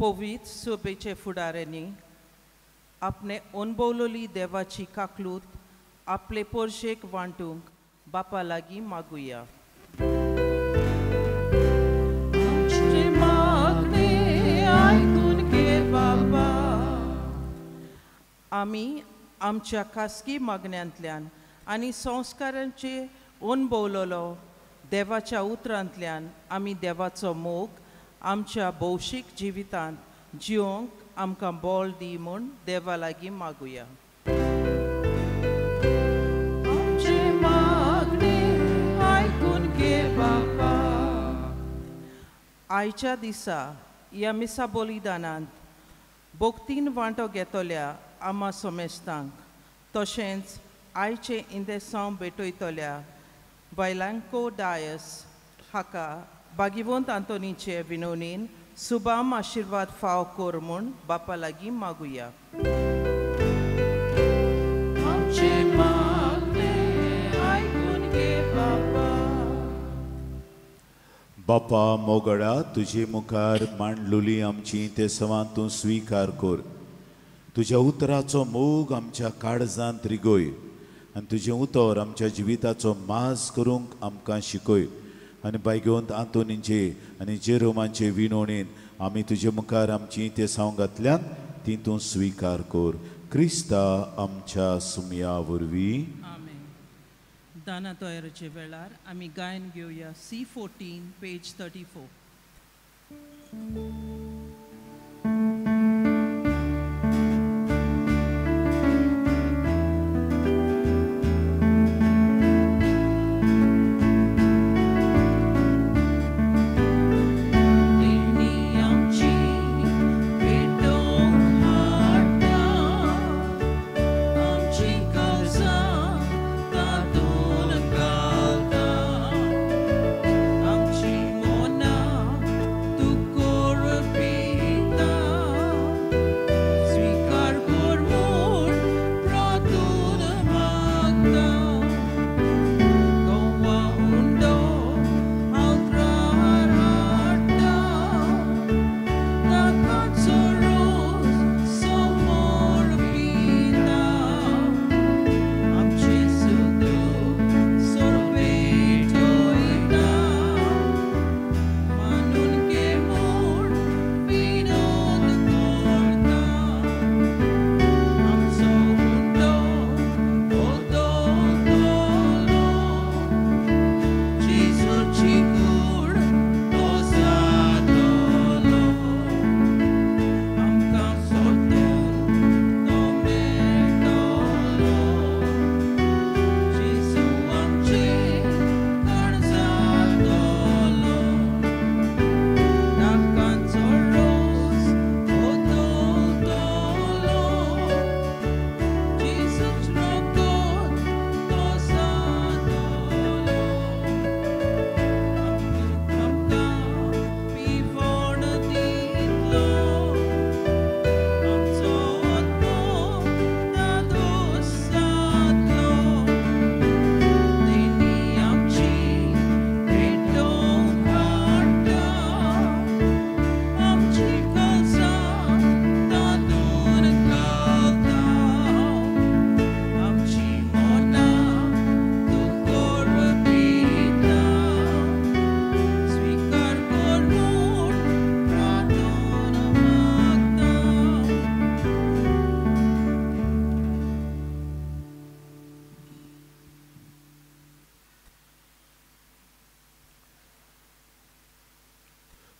पवित्र सोबेचे फुडाऱ्यांनी आपणे अनभवलेली देवाची काकलूत आपले पोरशेक वांटूंक बापा लागीं मागुया. आमची मागणी आयकून घे बाबा. आमी आमच्या खासगी मागण्यांतल्यान आनी संस्कारांचे अनभवलेलो देवाच्या उतरांतल्यान आमी देवाचो मोग आमच्या भौशीक जिवितांत जिवंक आमकां बोल दी म्हूण देवा लागीं मागुया. आमची मागणी आयकून घे बापा. आयच्या दिसा ह्या मिसा बलिदानांत भोक्तीन वांटो घेतल्या आमा सोमेस्तांक तशेंच आयचे इंदेसांव भेटयतल्या बायलांको डायस हाका भागिवंत आंतोनीचे विनवणेन सुबाम आशिर्वाद फाव कोर म्हूण बापा लागीं मागुया. आमची मागणी आयकून घे बापा. बापा मोगडा तुजे मुखार मांडलेली आमची ते सवां तूं स्विकार कर. तुज्या उतराचो मोग आमच्या काळजांत रिगोय आनी तुजें उतर आमच्या जिविताचो माज करूंक आमकां शिकय. आनी भाग्यवंत आंतोनीचे आनी जेरोमांचे विनवणेन आमी तुजे मुखार आमची ते साव घातल्यान ती तूं स्विकार कर. क्रिस्ता आमच्या सुमया वरवीं. दाना तयारेचे वेळार आमी गायन घेवया C14 पेज 34.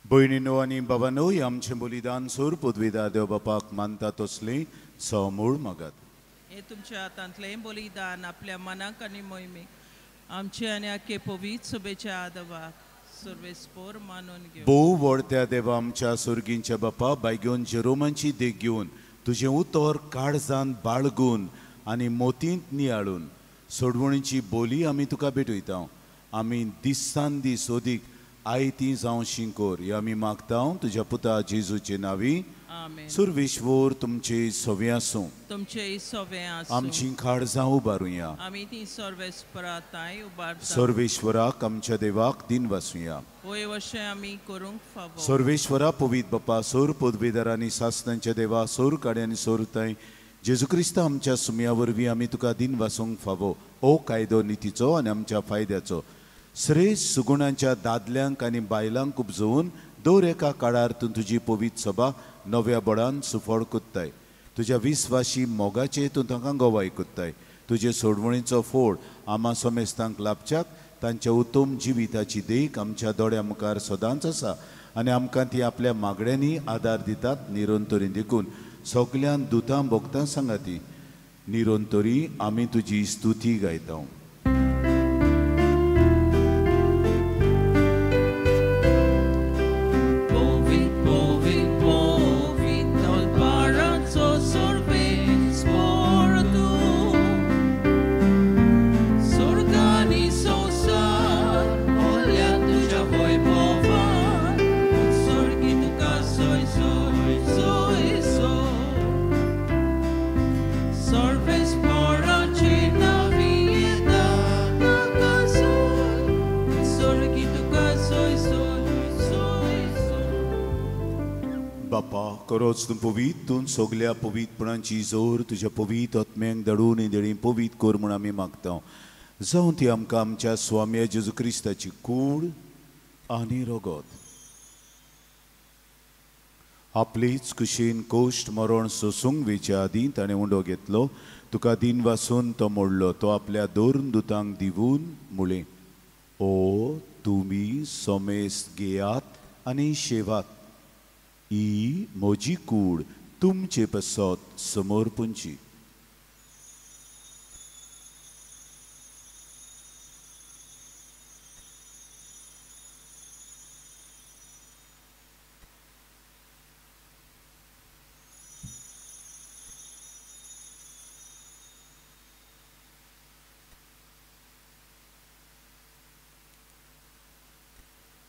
भयणीनो आनी बाबानो आमचें बलिदान सोर पदवीदार देव बापाक मानता तसलें समूळ मागात. हे तुमच्या हातांतलें बलिदान आपल्या मनाक आनी मोहिमेक आमचे आनी आख्खे पवित्र सभेच्या आदवाक सर्वेस्पोर मानून घेवन भोव व्हडत्या देवा आमच्या सुर्गींच्या बापा बायगेवन जेरोमांची देख घेवन तुजें उतर काळजांत बाळगून आनी मोतींत नियाळून सोडवणीची बोली आमी तुका भेटयता. आमी दिसान दीस ओदीक आयती जावं शिंकोर हे आमी मागता तुज्या पुता जेजूचे नांवी. सुर्वेश्वर तुमचे सवे आसूं. तुमचे सवे आसूं. आमची काळजां उबारुया. आमी ती सर्वेस्पराताय उबारता. सर्वेश्वराक आमच्या देवाक दिन वासुया. होय अशें आमी करूंक फावो. सर्वेश्वरा पवित्र बापा सोर पदवीदार आनी सासणांच्या देवा सोर काडे आनी सोरताय जेजू क्रिस्त आमच्या सुमया वरवीं आमी तुका दिन वासूंक फावो. ओ कायदो नितीचो आनी आमच्या फायद्याचो श्रेश्ठ सुगुणांच्या दादल्यांक आनी बायलांक उपजोवन दर एका काळार तूं तुजी पवित्र सभा नव्या बळान सुफोड कोत्ताय. तुज्या विस्वाशी मोगाचे तूं तांकां गोवाय कोत्ताय. तुजे सोडवणीचो फोड आमा सोमेस्तांक लाभच्याक तांच्या उत्तम जिविताची देख आमच्या दोळ्या मुखार सदांच आसा आनी आमकां ती आपल्या मागण्यांनी आदार दितात. निरंतरी देखून सगळ्यां दुतां भोगतां सांगाती निरंतरी आमी तुजी स्तुती गायता. बापा खरोच तूं पवितून सगल्या पवितपणांची जोर तुज्या पवित आत्म्यांक धाडून देणी पवित कर म्हूण आमी मागता. जावं ती आमकां आमच्या स्वामी जेजू क्रिस्ताची कूड आनी रगत आपलीच कुशीन कोश्ट मरण सोसूंक वेच्या आदीं ताणें उंडो घेतलो. तुका दिन वासून तो मोडलो. तो आपल्या दोन दुतांक दिवून मुळे ओ तुमी सोमेस घेयात आनी शेवात. ही म्हजी कूड तुमचे पसत समर्पणची.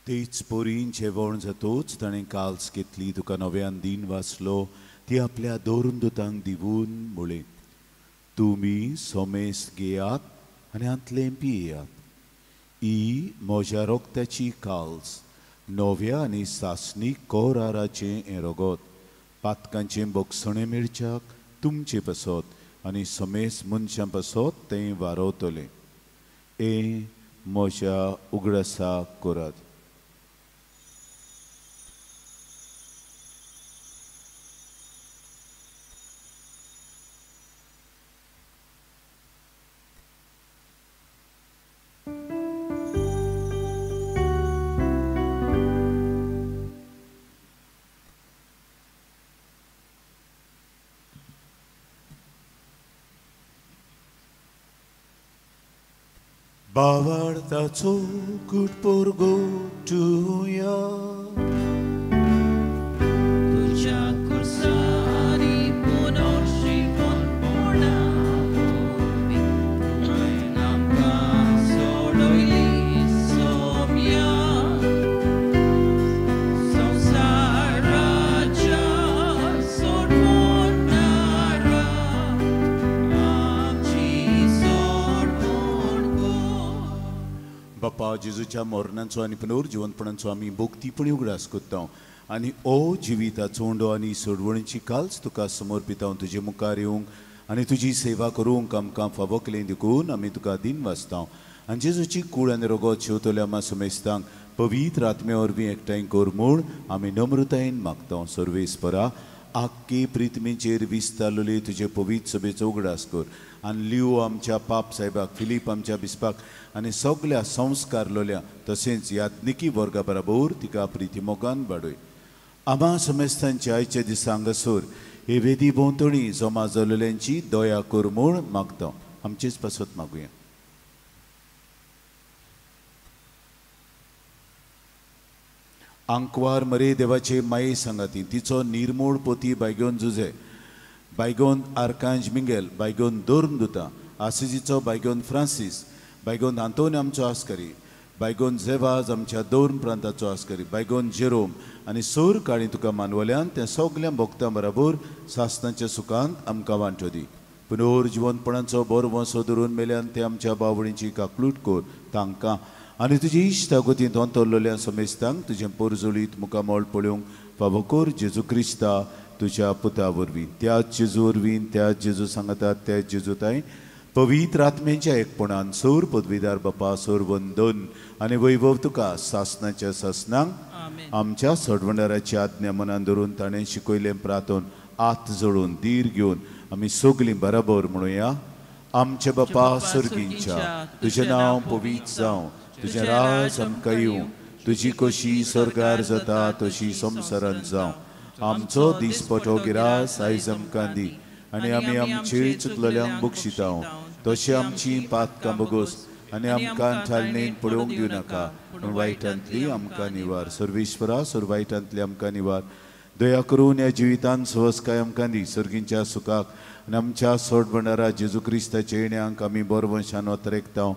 तेच पोरीन जेवण जातोच ताणें काल्स घेतली. तुका नव्यान दिन वाचलो. ती आपल्या दोन दुतांक दिवून मुळे तुमी सोमेस घेयात आनी आंतलें पियेयात. ही म्हज्या रोगताची काल्स नव्या आनी सासणी कोराराचें हें रगत पातकांचें बोगसणें मिरच्याक तुमचे पसत आनी समेस मनशां पसत तें वारवतलें. हें म्हज्या उगडासाक करात. Bavartaco good porgo tuya. Tuja kursari ponoshi von porna hovi. Namka soloili somya. Samsaraja sormonara. Amchi sormonko. बापा जेजूच्या मरणाचो आनी पुनर्जीवनपणाचो आमी भोगतीपणी उगडास करता आनी ओ जिविताचो उंडो आनी सोडवणीची काल्स तुका समर्पिता. तुजे मुखार येवंक आनी तुजी सेवा करूंक आमकां फावो केलें देखून आमी तुका दिन वाचता. आनी जेजूची कूड आनी रगत शेवतले आमा समेस्तांक पवित्र आत्मे वरवीं एकठांय कर म्हूण आमी नम्रतायेन मागता. सर्वेस्परा आख्खे प्रितमेचेर विस्तारलेली तुजे पवित्र सभेचो उगडास कर आनी लिओ आमच्या पाप साहेबाक फिलीप आमच्या बिस्पाक आनी सगळ्या संस्कार लोल्या तशेंच यात्निकी वर्गा बराबर तिका प्रिती मोगान वाडय. आमा समेस्तांच्या आयच्या दिसा हांगासर हे वेदी भोंवतणी जमा जाल्ल्यांची दया कर म्हूण मागता. आमचेच पासत मागुया. आंकवार मरे देवाचे माये सांगाती तिचो निर्मूळ पोती बायगोन जुजे बायगोन आर्कांज मिंगेल बायगोन दोर्न दुता आसिजीचो बायगोन फ्रांसीस बायगोन आंतोन आमचो आस्करी बायगोन झेवाज आमच्या दोन प्रांताचो आस्करी बायगोन जेरोम आनी सोर काळी तुका मानवल्यान त्या सगळ्या भक्तां बरोबर सासणाच्या सुखांत आमकां वांटो दी. पुनर्जीवनपणाचो बरो वसो धरून मेल्यान ते आमच्या बावडींची काकलूट कर तांकां आनी तुजी इश्टागोतींत अंतरलोल्या समेस्तांक तुजें पोरजोळीत मुखामोळ पळोवंक फावो कर. जेजू क्रिस्ता तुज्या पुता वरवीं त्याच जेजू वरवीं त्याच जेजू सांगतात त्याच जेजूताय पवित्र आत्म्याच्या एकपणान सोर पदवीदार बापा सोर वंदन आनी वैभव तुका सासणाच्या सासणांक आमच्या सडवंडाराची आज्ञा मनान धरून ताणें शिकयलें प्रार्थन आत जोडून धीर घेवन आमी सगळीं बराबर म्हणुया. आमचे बापा सुर्गींच्या तुझे नाव पवित्र जावं, तुझे राज आमकां येवं, तुजी कशी स्वर्गार जाता तशी संवसारांत जावं. आमचो दिसपटो गिरास आयज आमकां दी, आनी आमी आमचे चुकलेल्यांक बक्षिता, तशी आमची पातकां बगोस, आनी आमकां थालणेन पडोवंक दिवं नाका, पूण वायटांतली आमकां निवार. सर्वेश्वरा, वायटांतली आमकां निवार. दया करून ह्या जिवितांत सवस्काय आमकां दी, सर्गींच्या सुखाक आनी आमच्या सोड भंडारा जेजू क्रिस्ताच्या येण्याक आमी बरवंशान वतरेकता.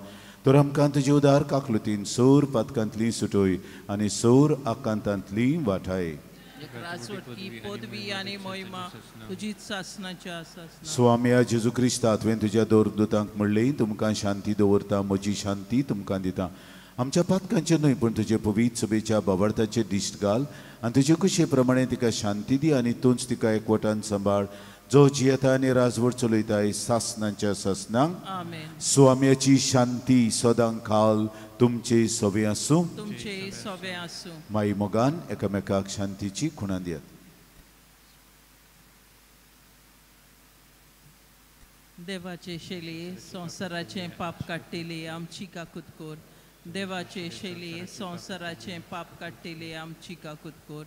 तर आमकां तुजे उदार काकलुतीन सोर पातकांतली सुटोय आनी सोर आकांतांतली वाटाय. पदवी आनी महिमा तुजीच सासनाच्या आसा. स्वामी जेजू क्रिस्ता, तुवें तुज्या दोरदूतांक म्हणलें, तुमकां शांती दवरता, म्हजी शांती तुमकां दिता. आमच्या पातकांचे न्हय, पूण तुजे पवित्र सभेच्या बाबर्थाचे दिश्ट घाल आनी तुजे कुशे प्रमाणे तिका शांती दी, आनी तूंच तिका एकवटान सांबाळ, जो जियेता आनी राजवट चलयताय सासनाच्या सासनांक. स्वाम्याची शांती सदां खाल तुमचे सोबे आसूं. माई मोगान एकामेकाक शांतीची खुणां दियात. देवाचे शेले संवसाराचे पाप काडटेले आमची काकुतकोर. देवाचे शेले संवसाराचे पाप काडटेले आमची काकुतकोर.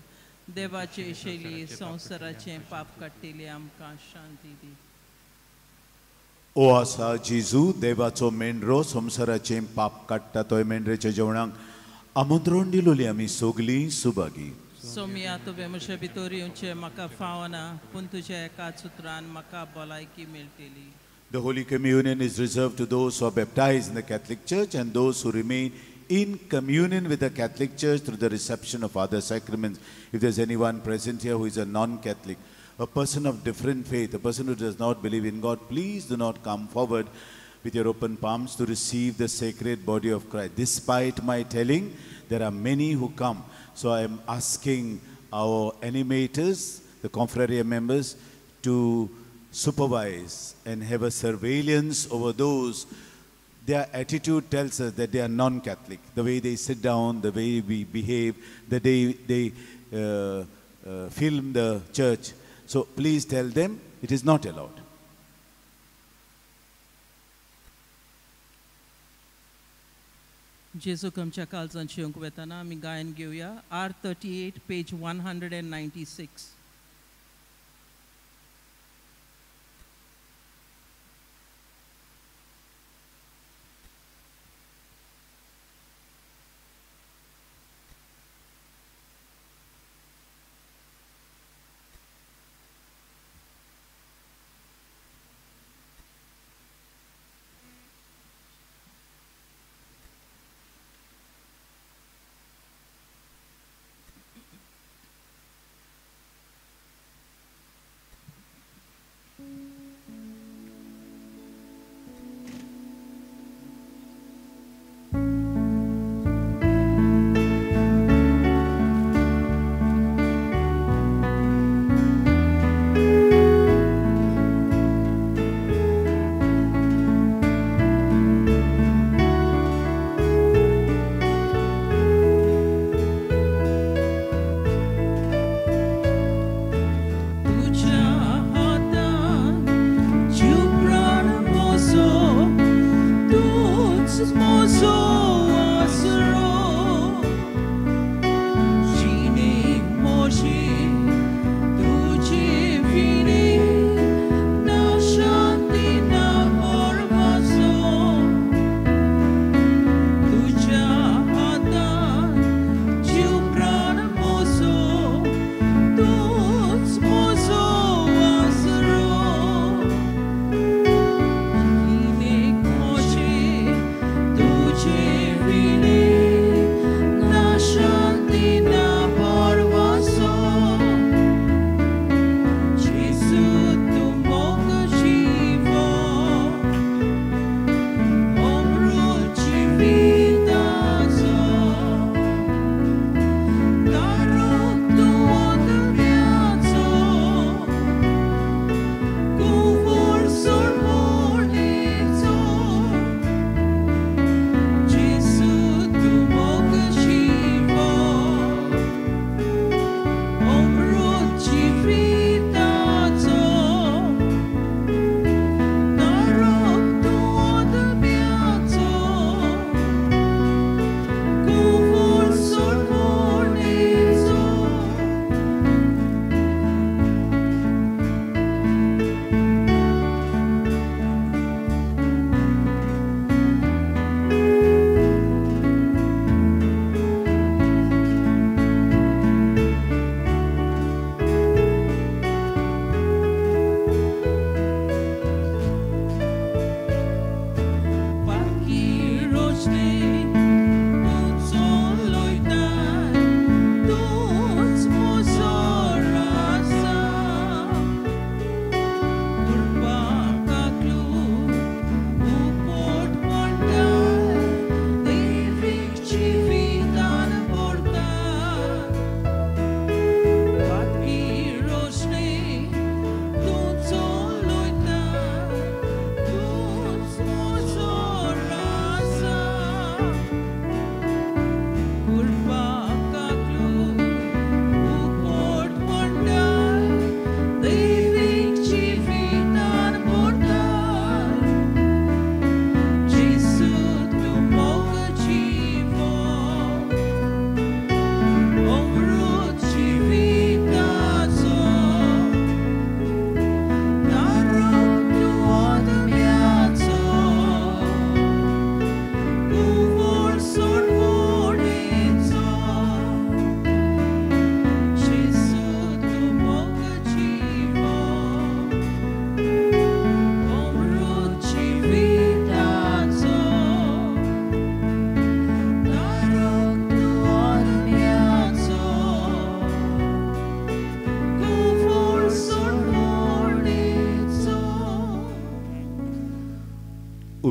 देवाचे शेले संवसाराचे पाप काडटेले आमकां शांती दी. ओ आसा जेजू, देवाचो मेंढरो संवसाराचे पाप काडटा तोय मेंढरेच्या जेवणाक आमंत्रण दिलोली आमी सोगलीं सुभागी. सोमिया तुवें म्हजे भितर येवचें म्हाका फावना, पूण तुज्या एकाच उतरान म्हाका भलायकी मेळटली. The Holy Communion is reserved to those who are baptized in the Catholic Church and those who remain in communion with the Catholic Church through the reception of other sacraments. If there's anyone present here who is a non-Catholic, a person of different faith, a person who does not believe in God, please do not come forward with your open palms to receive the sacred body of Christ. Despite my telling, there are many who come. So I am asking our animators, the confraria members, to supervise and have a surveillance over those. Their attitude tells us that they are non-Catholic. The way they sit down, the way we behave, the day they film the church. So please tell them it is not allowed. जेजू आमच्या काळजांची अंक वेताना आमी गायन घेवया. R38 page 196.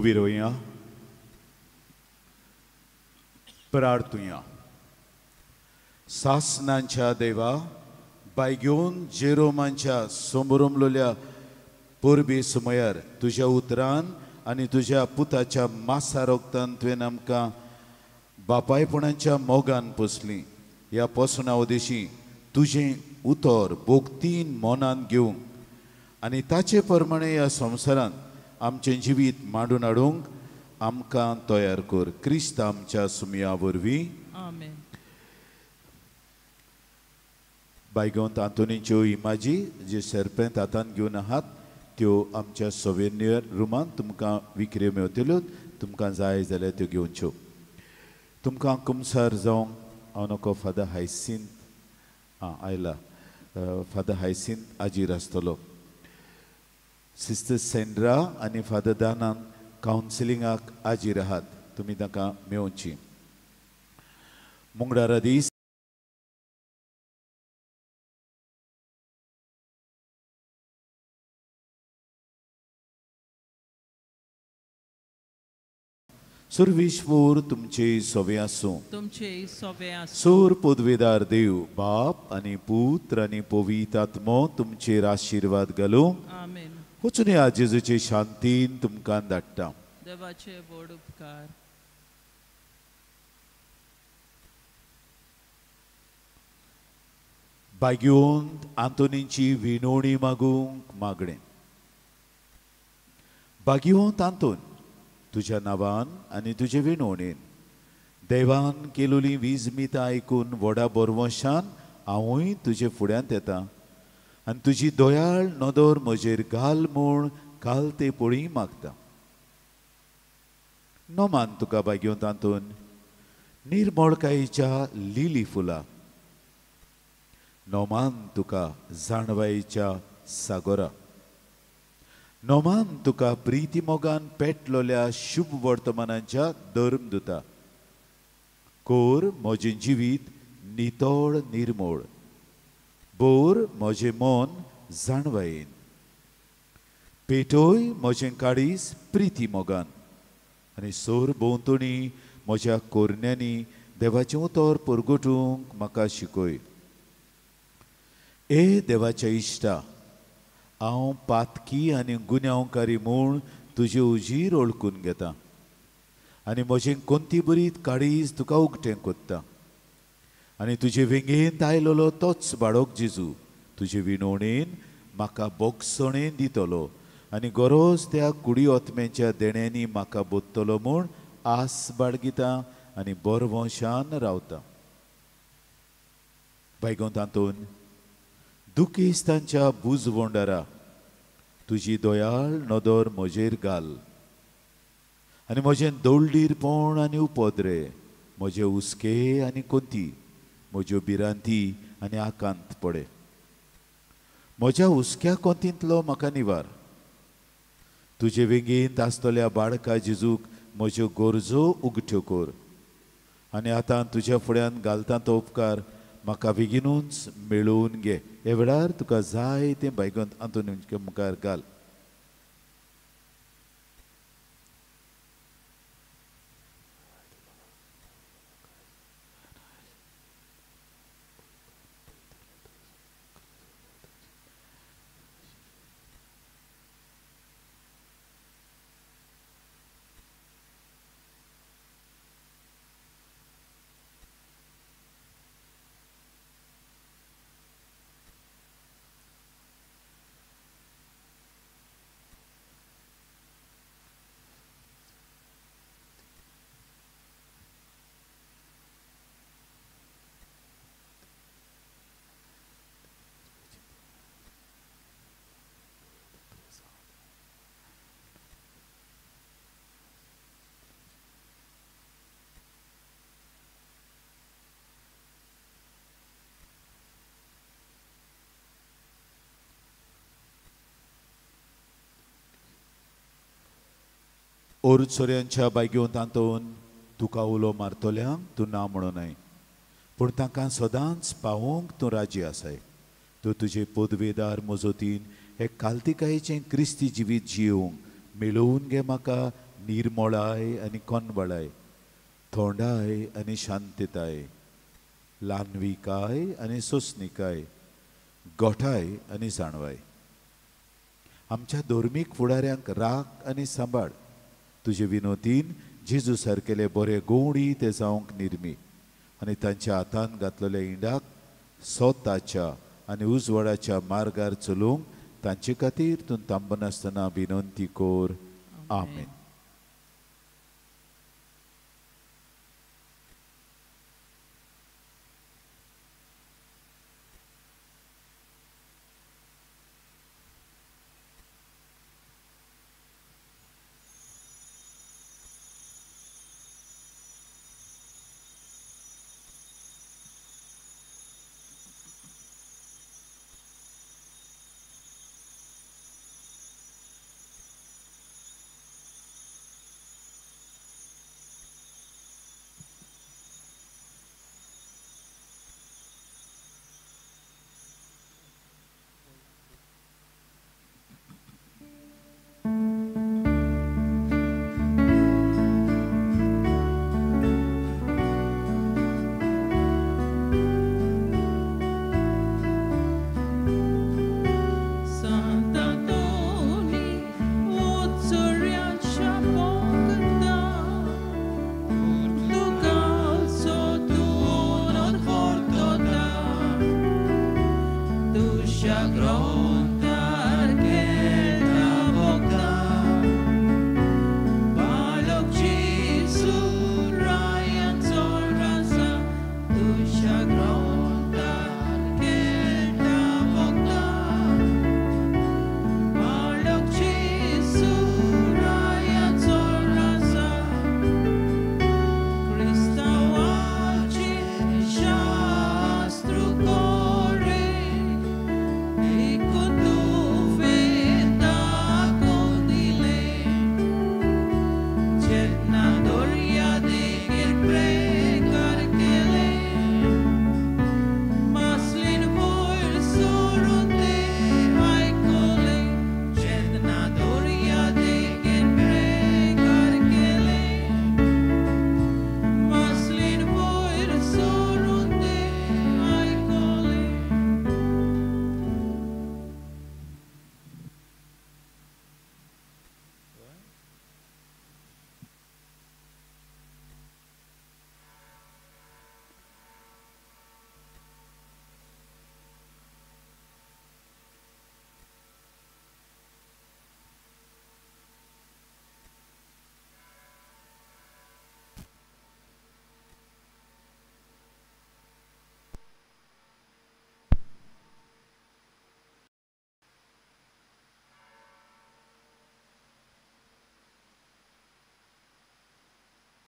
उबी रोया प्रार्थुया. सासनांच्या देवा बायग्योन जेरोमांच्या समोरमलोल्या पोरबी सुमयार तुझ्या उतरान आनी तुझ्या पुताच्या मासा रोगतान तुवें आमकां बापायपणाच्या मोगान पोसली. ह्या पोसना उदेशी तुझें उतर भोगतीन मोनान घेवंक आनी ताचे प्रमाणे ह्या संवसारांत आमचें जिवीत मांडून हाडूंक आमकां तयार कर. क्रिस्त आमच्या सुमया वरवीं. आमेन. बायगोंत आंतोनीच्यो इमाजी जे सरपेंत हातान घेवन आहात त्यो आमच्या सोवेनियर रुमान तुमकां विक्रे मेवतल्यो. तुमकां जाय जाल्यार त्यो घेवच्यो. तुमकां कुमसार जावंक हांव नको फादर हायसिंत आयला. फादर हायसिंत आजीर आसतलो. सिस्टर सेंड्रा आनी फादर दानान कावन्सिलिंगाक आजीर आहात. तुमी ताका मेवची. मंगळारा दीस सुरविश्वर तुमचे सोवे आसूं. तुमचे सोवे आसूं. सोर पदवेदार देव बाप आनी पुत्र आनी पवित्र आत्मो तुमचेर आशिर्वाद घालूं. आमेन. वचून ह्या जेजूचे शांतीन तुमकां धाडटा. देवाचे व्हड उपकार. बागयोंत आंतोनीची विणवणी मागूंक मागणें. बागयोंत आंतोन तुज्या नांवान आनी तुजे विणवणेन देवान केलोली वीजमितां आयकून व्हडा बोरवंशान हांवूय तुजे फुड्यांत येता आनी तुजी दोयाळ नदर म्हजेर घाल म्हूण काल ते पळी मागता. नोमान तुका बागयोंत आंतून निर्मळकायेच्या लिली फुलां. नोमान तुका जाणवायेच्या सागोरा. नोमान तुका प्रिती मोगान पेटलोल्या शुभ वर्तमानांच्या धर्म दुता. कोर म्हजें जिवीत नितळ निर्मळ. बोर म्हजें मन जाणवायेन. पेटोय म्हजें काळीज प्रिती मोगान आनी सोर भोंवतणी म्हज्या कोरण्यांनी देवाचें उतर परगटूंक म्हाका शिकय. ए देवाच्या इश्टा, हांव पातकी आनी गुन्यांवकारी म्हूण तुजे उजीर ओळखून घेता आनी म्हजें कोंती बरीत काळीज तुका उगटें कोत्ता. आनी तुजे वेंगेंत आयलोलो तोच बाळक जेजू तुजे विणवणेन म्हाका बोगसणें दितलो आनी गरज त्या कुडी ओतम्याच्या देण्यांनी म्हाका बोदतलो म्हूण आस बाळगिता आनी बोरवंशान रावता. बायगोंत आंतून दुखेस्तांच्या बुजवंडारा तुजी दोयाळ नदर म्हजेर घाल आनी म्हजें दवळडीरपण आनी उपद्रे, म्हजे हुस्के आनी कोंती, म्हज्यो भिरांती आनी आकांत पडे. म्हज्या हुस्क्या कोंतींतलो म्हाका निवार. तुजे वेंगेंत आसतल्या बाळका जेजूक म्हज्यो गरजो उगट्यो कर आनी आतां तुज्या फुड्यान घालता तो उपकार म्हाका बेगीनूच मेळोवन घे. हे वेळार तुका जाय तें बायगोंत आंतून मुखार घाल. ओरचोऱ्यांच्या बायग्योंत आंतोवन तुका उलो मारतल्यांक तूं ना म्हणूनय, पूण तांकां सदांच पावोवंक तूं राजी आसाय. तूं तुजे पदवेदार मजतीन हे काल्तिकायेचें क्रिस्ती जिवीत जियोवंक मेळोवन घे म्हाका निर्मळाय आनी कोनबळाय, थोंडाय आनी शांतताय, ल्हानविकाय आनी सोंसणिकाय, गोठाय आनी जाणवाय. आमच्या धर्मीक फुडाऱ्यांक राख आनी सांबाळ. तुजे विनोतीन जेजू सारकेले बरे गोडी ते जावंक निर्मी आनी तांच्या हातान घातलेल्या इंडाक सोताच्या आनी उजवाडाच्या मार्गार चलोवंक तांचे खातीर तूं तांबनासतना विनंती कोर. आमेन. Gloria.